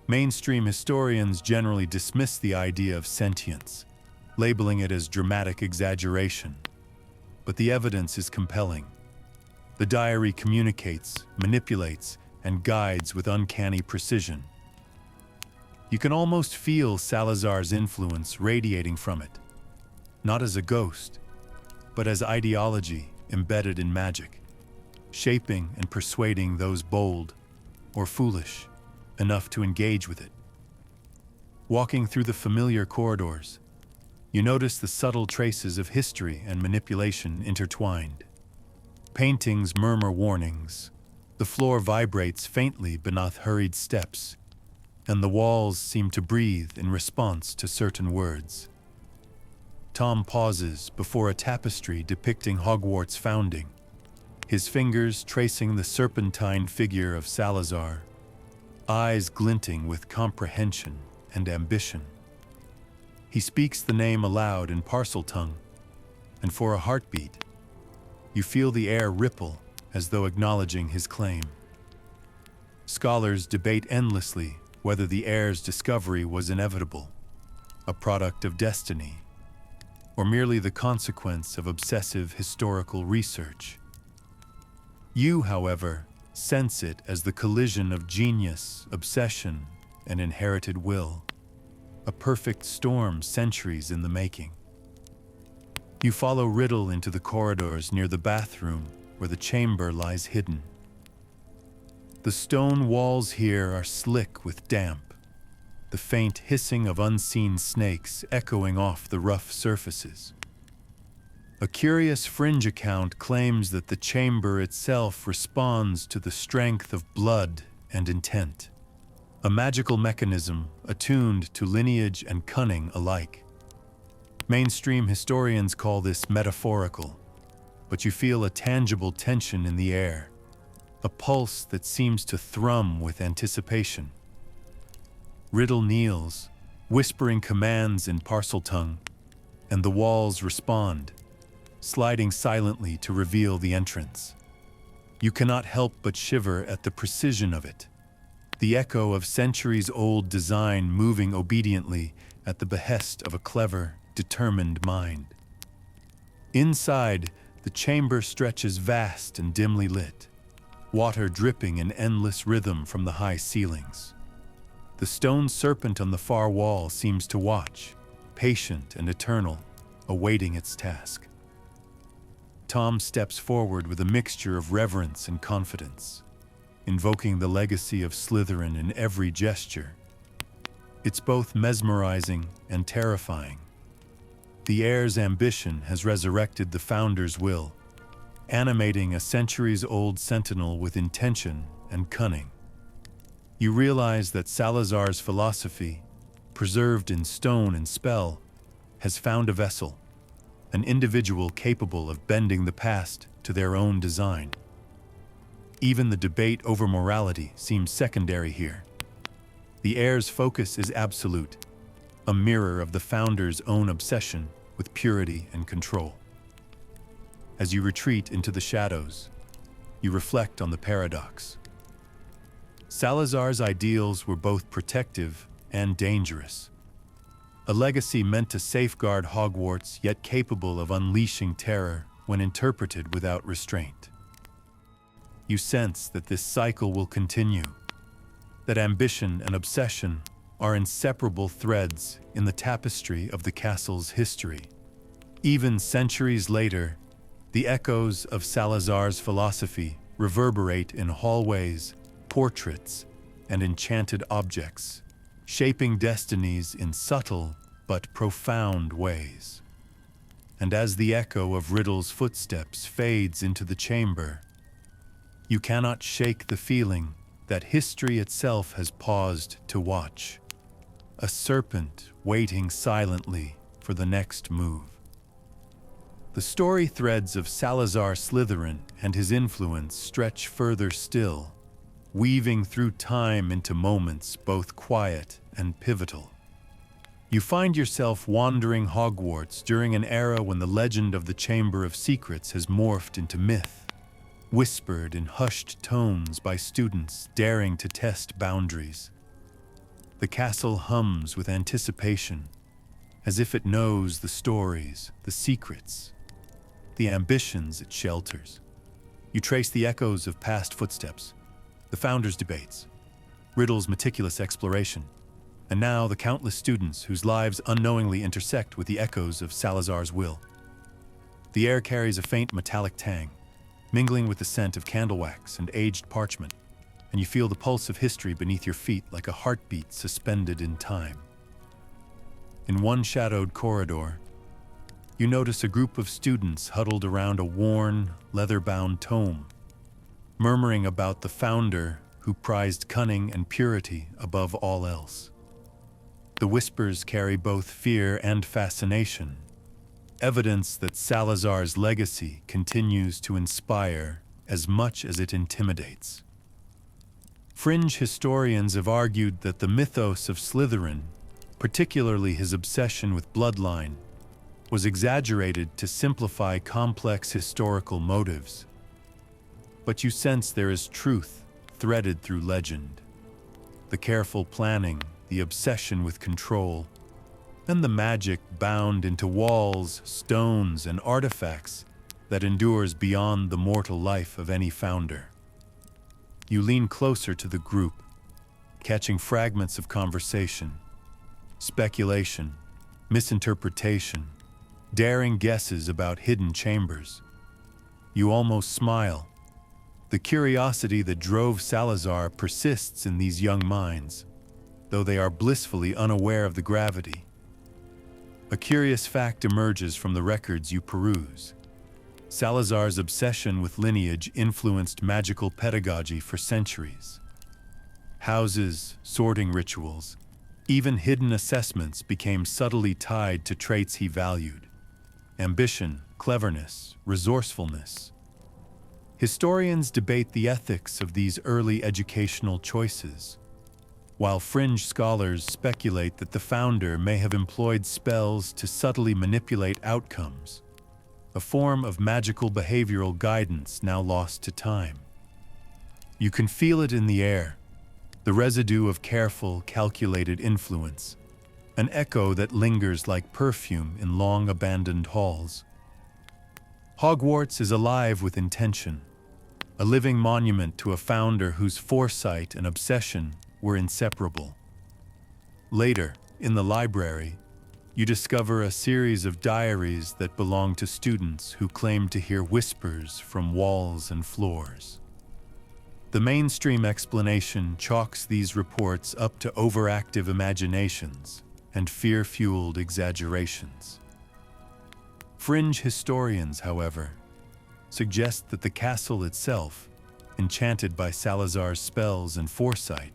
Mainstream historians generally dismiss the idea of sentience, labeling it as dramatic exaggeration. But the evidence is compelling. The diary communicates, manipulates, and guides with uncanny precision. You can almost feel Salazar's influence radiating from it, not as a ghost, but as ideology embedded in magic, shaping and persuading those bold or foolish enough to engage with it. Walking through the familiar corridors, you notice the subtle traces of history and manipulation intertwined. Paintings murmur warnings, the floor vibrates faintly beneath hurried steps, and the walls seem to breathe in response to certain words. Tom pauses before a tapestry depicting Hogwarts' founding, his fingers tracing the serpentine figure of Salazar, eyes glinting with comprehension and ambition. He speaks the name aloud in Parseltongue, and for a heartbeat, you feel the air ripple as though acknowledging his claim. Scholars debate endlessly whether the heir's discovery was inevitable, a product of destiny, or merely the consequence of obsessive historical research. You, however, sense it as the collision of genius, obsession, and inherited will, a perfect storm centuries in the making. You follow Riddle into the corridors near the bathroom where the chamber lies hidden. The stone walls here are slick with damp, the faint hissing of unseen snakes echoing off the rough surfaces. A curious fringe account claims that the chamber itself responds to the strength of blood and intent, a magical mechanism attuned to lineage and cunning alike. Mainstream historians call this metaphorical, but you feel a tangible tension in the air, a pulse that seems to thrum with anticipation. Riddle kneels, whispering commands in Parseltongue, and the walls respond, sliding silently to reveal the entrance. You cannot help but shiver at the precision of it, the echo of centuries-old design moving obediently at the behest of a clever, determined mind. Inside, the chamber stretches vast and dimly lit, water dripping in endless rhythm from the high ceilings. The stone serpent on the far wall seems to watch, patient and eternal, awaiting its task. Tom steps forward with a mixture of reverence and confidence, invoking the legacy of Slytherin in every gesture. It's both mesmerizing and terrifying. The heir's ambition has resurrected the founder's will, animating a centuries-old sentinel with intention and cunning. You realize that Salazar's philosophy, preserved in stone and spell, has found a vessel, an individual capable of bending the past to their own design. Even the debate over morality seems secondary here. The heir's focus is absolute, a mirror of the founder's own obsession with purity and control. As you retreat into the shadows, you reflect on the paradox. Salazar's ideals were both protective and dangerous, a legacy meant to safeguard Hogwarts, yet capable of unleashing terror when interpreted without restraint. You sense that this cycle will continue, that ambition and obsession are inseparable threads in the tapestry of the castle's history. Even centuries later, the echoes of Salazar's philosophy reverberate in hallways, portraits, and enchanted objects, shaping destinies in subtle but profound ways. And as the echo of Riddle's footsteps fades into the chamber, you cannot shake the feeling that history itself has paused to watch, a serpent waiting silently for the next move. The story threads of Salazar Slytherin and his influence stretch further still, weaving through time into moments both quiet and pivotal. You find yourself wandering Hogwarts during an era when the legend of the Chamber of Secrets has morphed into myth, whispered in hushed tones by students daring to test boundaries. The castle hums with anticipation, as if it knows the stories, the secrets, the ambitions it shelters. You trace the echoes of past footsteps, the founders' debates, Riddle's meticulous exploration, and now the countless students whose lives unknowingly intersect with the echoes of Salazar's will. The air carries a faint metallic tang, mingling with the scent of candle wax and aged parchment, and you feel the pulse of history beneath your feet like a heartbeat suspended in time. In one shadowed corridor, you notice a group of students huddled around a worn, leather-bound tome, murmuring about the founder who prized cunning and purity above all else. The whispers carry both fear and fascination, evidence that Salazar's legacy continues to inspire as much as it intimidates. Fringe historians have argued that the mythos of Slytherin, particularly his obsession with bloodline, was exaggerated to simplify complex historical motives. But you sense there is truth threaded through legend. The careful planning, the obsession with control, and the magic bound into walls, stones, and artifacts that endures beyond the mortal life of any founder. You lean closer to the group, catching fragments of conversation, speculation, misinterpretation, daring guesses about hidden chambers. You almost smile. The curiosity that drove Salazar persists in these young minds, though they are blissfully unaware of the gravity. A curious fact emerges from the records you peruse. Salazar's obsession with lineage influenced magical pedagogy for centuries. Houses, sorting rituals, even hidden assessments became subtly tied to traits he valued: ambition, cleverness, resourcefulness. Historians debate the ethics of these early educational choices, while fringe scholars speculate that the founder may have employed spells to subtly manipulate outcomes, a form of magical behavioral guidance now lost to time. You can feel it in the air, the residue of careful, calculated influence, an echo that lingers like perfume in long-abandoned halls. Hogwarts is alive with intention, a living monument to a founder whose foresight and obsession were inseparable. Later, in the library, you discover a series of diaries that belong to students who claim to hear whispers from walls and floors. The mainstream explanation chalks these reports up to overactive imaginations and fear-fueled exaggerations. Fringe historians, however, suggest that the castle itself, enchanted by Salazar's spells and foresight,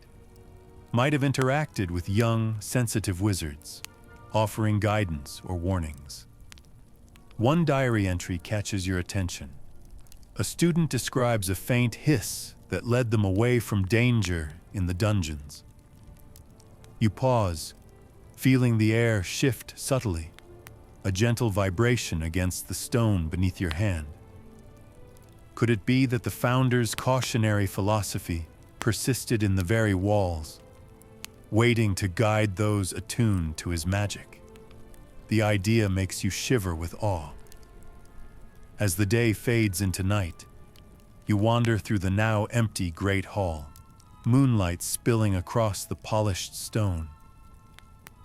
might have interacted with young, sensitive wizards, offering guidance or warnings. One diary entry catches your attention. A student describes a faint hiss that led them away from danger in the dungeons. You pause, feeling the air shift subtly, a gentle vibration against the stone beneath your hand. Could it be that the founder's cautionary philosophy persisted in the very walls, waiting to guide those attuned to his magic? The idea makes you shiver with awe. As the day fades into night, you wander through the now empty Great Hall, moonlight spilling across the polished stone.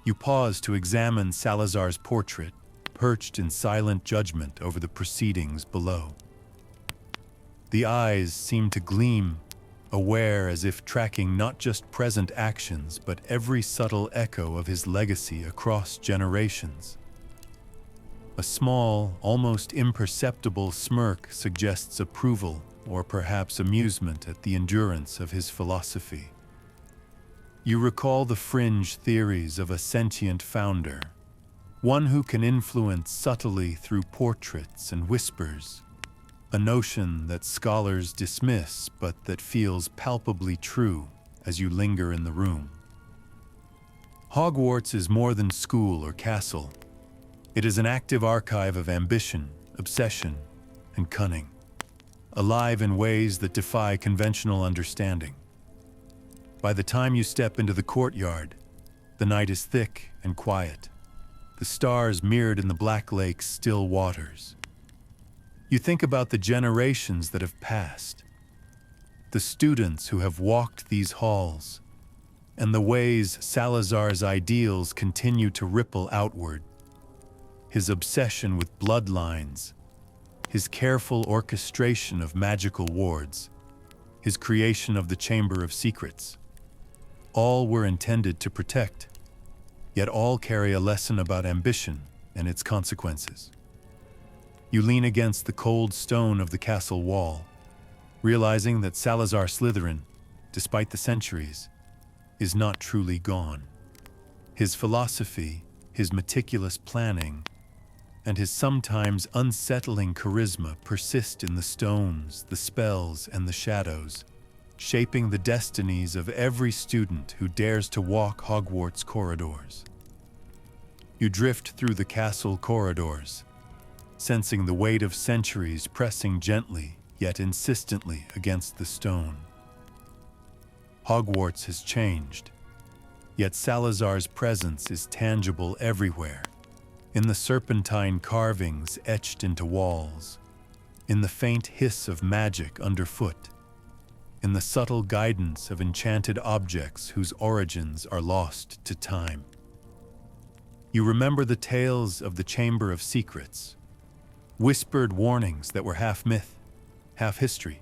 You pause to examine Salazar's portrait, perched in silent judgment over the proceedings below. The eyes seem to gleam, aware as if tracking not just present actions, but every subtle echo of his legacy across generations. A small, almost imperceptible smirk suggests approval or perhaps amusement at the endurance of his philosophy. You recall the fringe theories of a sentient founder, one who can influence subtly through portraits and whispers, a notion that scholars dismiss but that feels palpably true as you linger in the room. Hogwarts is more than school or castle. It is an active archive of ambition, obsession, and cunning, alive in ways that defy conventional understanding. By the time you step into the courtyard, the night is thick and quiet, the stars mirrored in the Black Lake's still waters. You think about the generations that have passed, the students who have walked these halls, and the ways Salazar's ideals continue to ripple outward. His obsession with bloodlines, his careful orchestration of magical wards, his creation of the Chamber of Secrets, all were intended to protect, yet all carry a lesson about ambition and its consequences. You lean against the cold stone of the castle wall, realizing that Salazar Slytherin, despite the centuries, is not truly gone. His philosophy, his meticulous planning, and his sometimes unsettling charisma persist in the stones, the spells, and the shadows, shaping the destinies of every student who dares to walk Hogwarts corridors. You drift through the castle corridors, sensing the weight of centuries pressing gently yet insistently against the stone. Hogwarts has changed, yet Salazar's presence is tangible everywhere, in the serpentine carvings etched into walls, in the faint hiss of magic underfoot, in the subtle guidance of enchanted objects whose origins are lost to time. You remember the tales of the Chamber of Secrets, whispered warnings that were half myth, half history,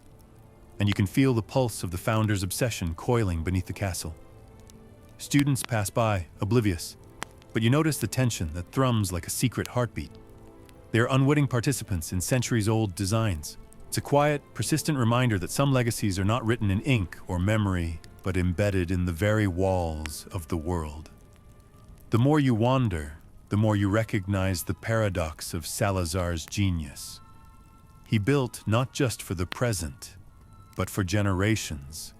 and you can feel the pulse of the Founder's obsession coiling beneath the castle. Students pass by, oblivious, but you notice the tension that thrums like a secret heartbeat. They are unwitting participants in centuries-old designs. It's a quiet, persistent reminder that some legacies are not written in ink or memory, but embedded in the very walls of the world. The more you wander, the more you recognize the paradox of Salazar's genius. He built not just for the present, but for generations,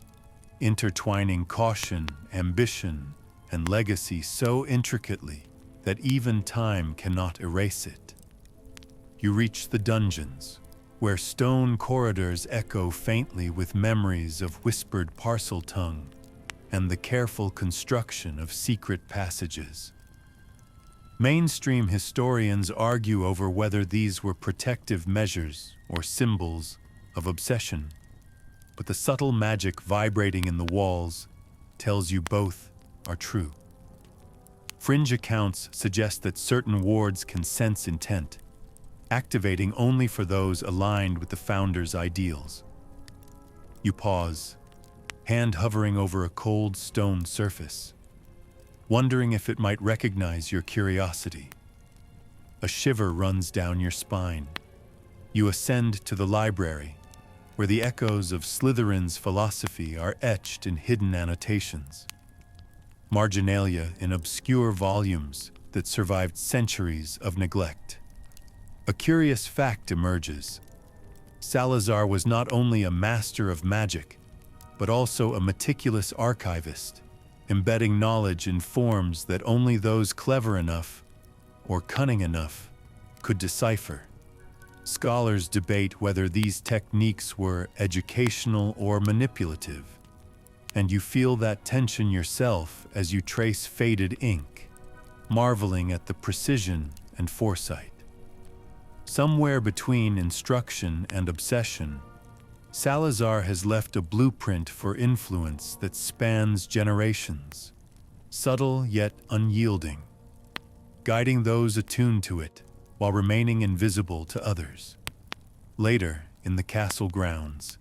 intertwining caution, ambition, and legacy so intricately that even time cannot erase it. You reach the dungeons, where stone corridors echo faintly with memories of whispered parcel tongue and the careful construction of secret passages. Mainstream historians argue over whether these were protective measures or symbols of obsession, but the subtle magic vibrating in the walls tells you both are true. Fringe accounts suggest that certain wards can sense intent, activating only for those aligned with the Founder's ideals. You pause, hand hovering over a cold stone surface, wondering if it might recognize your curiosity. A shiver runs down your spine. You ascend to the library, where the echoes of Slytherin's philosophy are etched in hidden annotations, marginalia in obscure volumes that survived centuries of neglect. A curious fact emerges. Salazar was not only a master of magic, but also a meticulous archivist, embedding knowledge in forms that only those clever enough or cunning enough could decipher. Scholars debate whether these techniques were educational or manipulative, and you feel that tension yourself as you trace faded ink, marveling at the precision and foresight. Somewhere between instruction and obsession, Salazar has left a blueprint for influence that spans generations, subtle yet unyielding, guiding those attuned to it while remaining invisible to others. Later, in the castle grounds,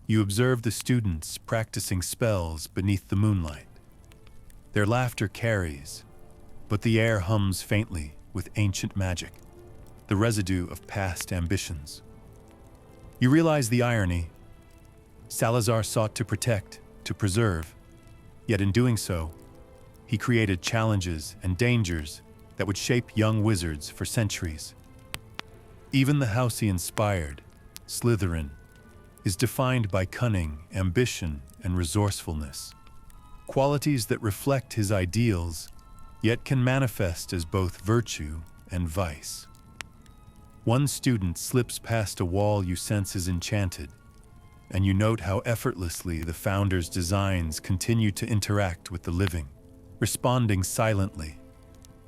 you observe the students practicing spells beneath the moonlight. Their laughter carries, but the air hums faintly with ancient magic, the residue of past ambitions. You realize the irony. Salazar sought to protect, to preserve, yet in doing so, he created challenges and dangers that would shape young wizards for centuries. Even the house he inspired, Slytherin, is defined by cunning, ambition, and resourcefulness, qualities that reflect his ideals, yet can manifest as both virtue and vice. One student slips past a wall you sense is enchanted, and you note how effortlessly the Founder's designs continue to interact with the living, responding silently,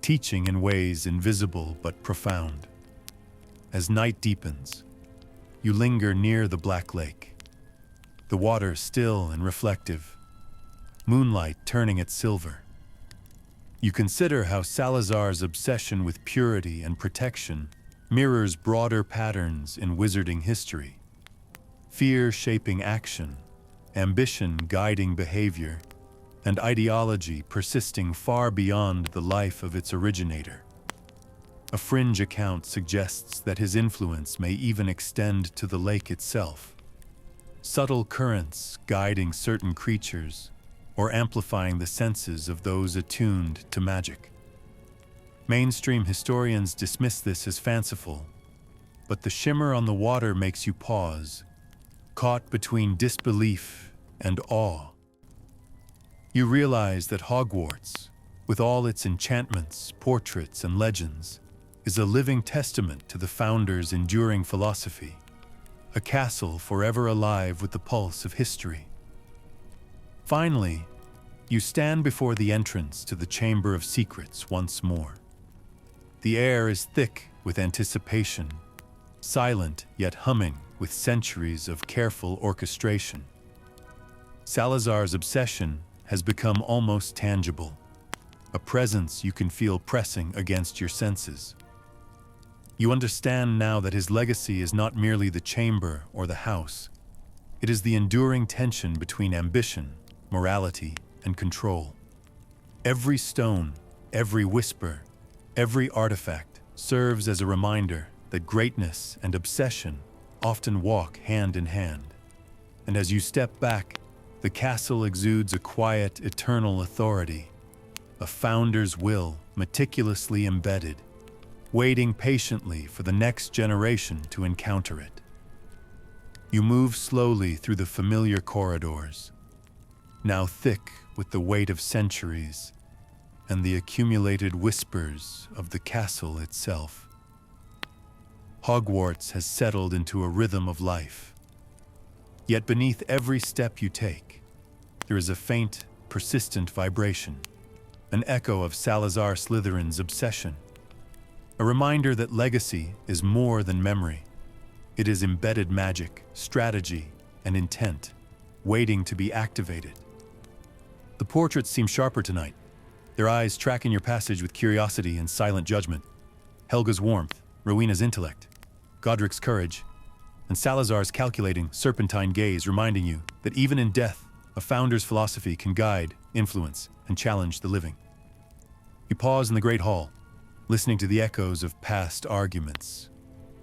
teaching in ways invisible but profound. As night deepens, you linger near the Black Lake, the water still and reflective, moonlight turning it silver. You consider how Salazar's obsession with purity and protection mirrors broader patterns in wizarding history. Fear shaping action, ambition guiding behavior, and ideology persisting far beyond the life of its originator. A fringe account suggests that his influence may even extend to the lake itself, subtle currents guiding certain creatures or amplifying the senses of those attuned to magic. Mainstream historians dismiss this as fanciful, but the shimmer on the water makes you pause, caught between disbelief and awe. You realize that Hogwarts, with all its enchantments, portraits, and legends, is a living testament to the founders' enduring philosophy, a castle forever alive with the pulse of history. Finally, you stand before the entrance to the Chamber of Secrets once more. The air is thick with anticipation, silent yet humming with centuries of careful orchestration. Salazar's obsession has become almost tangible, a presence you can feel pressing against your senses. You understand now that his legacy is not merely the chamber or the house. It is the enduring tension between ambition, morality, and control. Every stone, every whisper, every artifact serves as a reminder that greatness and obsession often walk hand in hand. And as you step back, the castle exudes a quiet, eternal authority, a founder's will meticulously embedded, waiting patiently for the next generation to encounter it. You move slowly through the familiar corridors, now thick with the weight of centuries and the accumulated whispers of the castle itself. Hogwarts has settled into a rhythm of life. Yet beneath every step you take, there is a faint, persistent vibration, an echo of Salazar Slytherin's obsession, a reminder that legacy is more than memory. It is embedded magic, strategy, and intent, waiting to be activated. The portraits seem sharper tonight, their eyes tracking your passage with curiosity and silent judgment. Helga's warmth, Rowena's intellect, Godric's courage, and Salazar's calculating, serpentine gaze reminding you that even in death, a founder's philosophy can guide, influence, and challenge the living. You pause in the Great Hall, listening to the echoes of past arguments,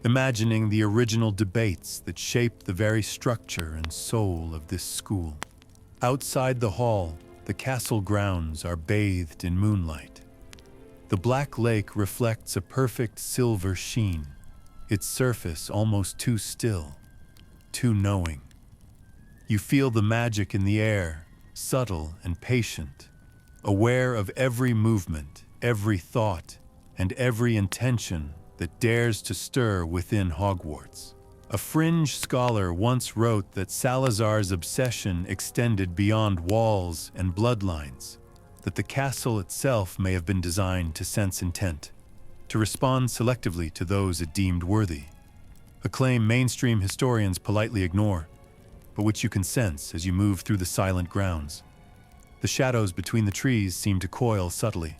imagining the original debates that shaped the very structure and soul of this school. Outside the hall, the castle grounds are bathed in moonlight. The black lake reflects a perfect silver sheen, its surface almost too still, too knowing. You feel the magic in the air, subtle and patient, aware of every movement, every thought, and every intention that dares to stir within Hogwarts. A fringe scholar once wrote that Salazar's obsession extended beyond walls and bloodlines, that the castle itself may have been designed to sense intent, to respond selectively to those it deemed worthy, a claim mainstream historians politely ignore, but which you can sense as you move through the silent grounds. The shadows between the trees seem to coil subtly,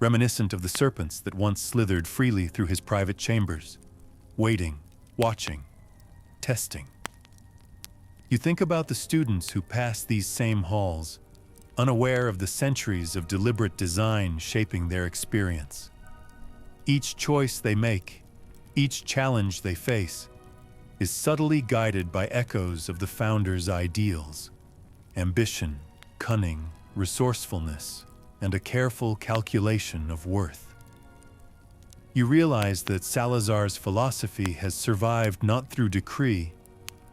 reminiscent of the serpents that once slithered freely through his private chambers, waiting, watching, testing. You think about the students who pass these same halls, unaware of the centuries of deliberate design shaping their experience. Each choice they make, each challenge they face, is subtly guided by echoes of the founder's ideals: ambition, cunning, resourcefulness, and a careful calculation of worth. You realize that Salazar's philosophy has survived not through decree,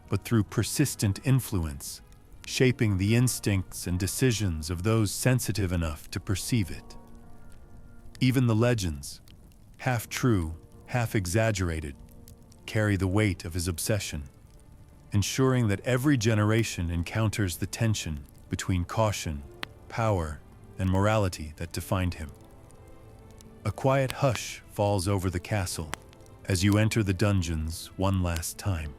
but through persistent influence, shaping the instincts and decisions of those sensitive enough to perceive it. Even the legends, half true, half exaggerated, carry the weight of his obsession, ensuring that every generation encounters the tension between caution, power, and morality that defined him. A quiet hush falls over the castle as you enter the dungeons one last time.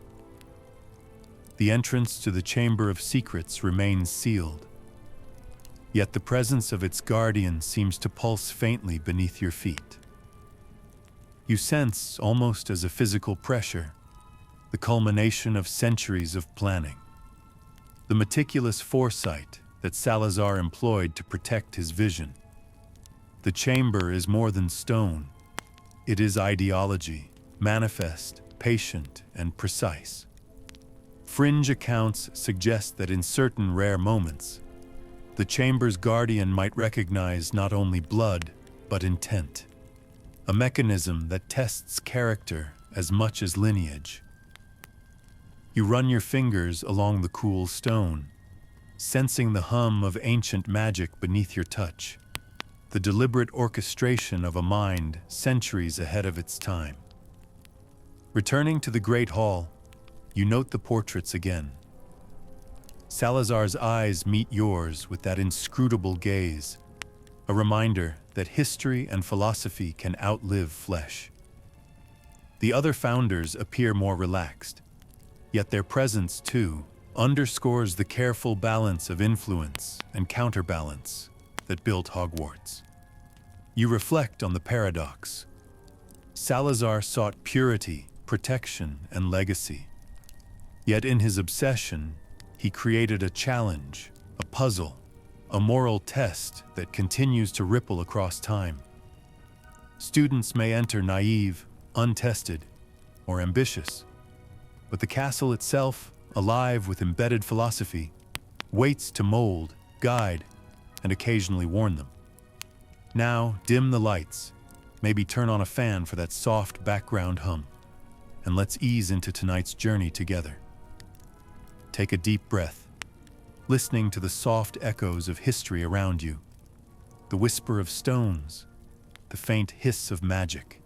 The entrance to the Chamber of Secrets remains sealed, yet the presence of its guardian seems to pulse faintly beneath your feet. You sense, almost as a physical pressure, the culmination of centuries of planning, the meticulous foresight that Salazar employed to protect his vision. The chamber is more than stone. It is ideology, manifest, patient, and precise. Fringe accounts suggest that in certain rare moments, the chamber's guardian might recognize not only blood, but intent, a mechanism that tests character as much as lineage. You run your fingers along the cool stone, sensing the hum of ancient magic beneath your touch, the deliberate orchestration of a mind centuries ahead of its time. Returning to the Great Hall, you note the portraits again. Salazar's eyes meet yours with that inscrutable gaze, a reminder that history and philosophy can outlive flesh. The other founders appear more relaxed, yet their presence, too, underscores the careful balance of influence and counterbalance that built Hogwarts. You reflect on the paradox. Salazar sought purity, protection, and legacy. Yet in his obsession, he created a challenge, a puzzle, a moral test that continues to ripple across time. Students may enter naive, untested, or ambitious, but the castle itself, alive with embedded philosophy, waits to mold, guide, and occasionally warn them. Now, dim the lights, maybe turn on a fan for that soft background hum, and let's ease into tonight's journey together. Take a deep breath, listening to the soft echoes of history around you, the whisper of stones, the faint hiss of magic,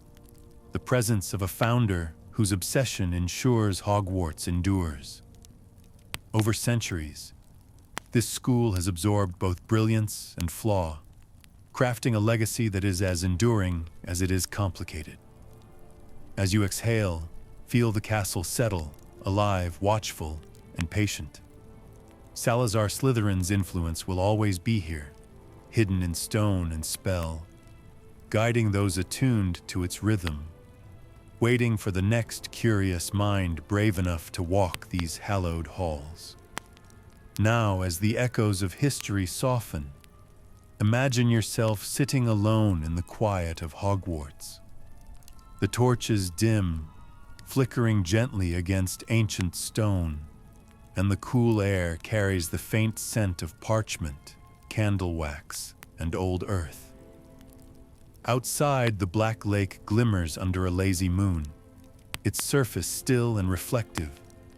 the presence of a founder whose obsession ensures Hogwarts endures. Over centuries, this school has absorbed both brilliance and flaw, crafting a legacy that is as enduring as it is complicated. As you exhale, feel the castle settle, alive, watchful, and patient. Salazar Slytherin's influence will always be here, hidden in stone and spell, guiding those attuned to its rhythm, waiting for the next curious mind brave enough to walk these hallowed halls. Now, as the echoes of history soften, imagine yourself sitting alone in the quiet of Hogwarts. The torches dim, flickering gently against ancient stone, and the cool air carries the faint scent of parchment, candle wax, and old earth. Outside, the black lake glimmers under a lazy moon, its surface still and reflective,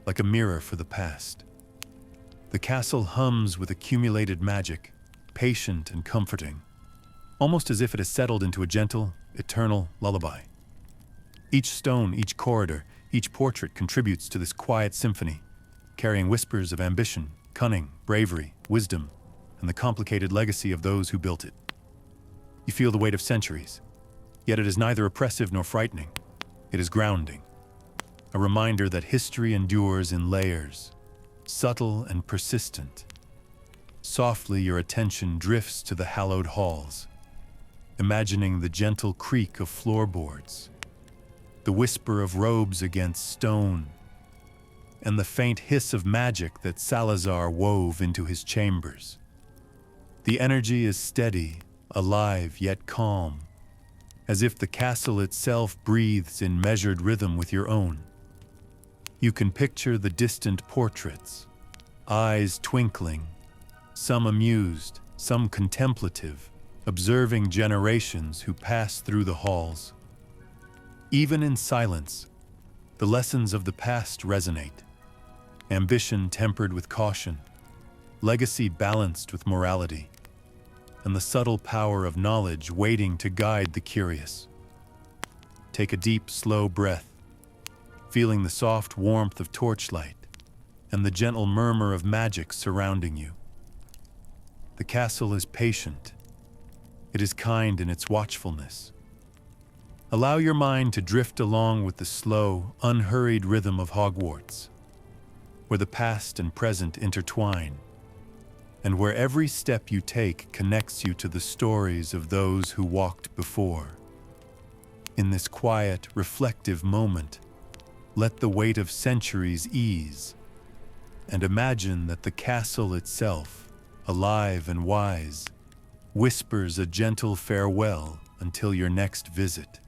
like a mirror for the past. The castle hums with accumulated magic, patient and comforting, almost as if it has settled into a gentle, eternal lullaby. Each stone, each corridor, each portrait contributes to this quiet symphony, carrying whispers of ambition, cunning, bravery, wisdom, and the complicated legacy of those who built it. You feel the weight of centuries, yet it is neither oppressive nor frightening. It is grounding, a reminder that history endures in layers, subtle and persistent. Softly, your attention drifts to the hallowed halls, imagining the gentle creak of floorboards, the whisper of robes against stone, and the faint hiss of magic that Salazar wove into his chambers. The energy is steady, alive yet calm, as if the castle itself breathes in measured rhythm with your own. You can picture the distant portraits, eyes twinkling, some amused, some contemplative, observing generations who pass through the halls. Even in silence, the lessons of the past resonate. Ambition tempered with caution, legacy balanced with morality, and the subtle power of knowledge waiting to guide the curious. Take a deep, slow breath, feeling the soft warmth of torchlight and the gentle murmur of magic surrounding you. The castle is patient. It is kind in its watchfulness. Allow your mind to drift along with the slow, unhurried rhythm of Hogwarts, where the past and present intertwine, and where every step you take connects you to the stories of those who walked before. In this quiet, reflective moment, let the weight of centuries ease, and imagine that the castle itself, alive and wise, whispers a gentle farewell until your next visit.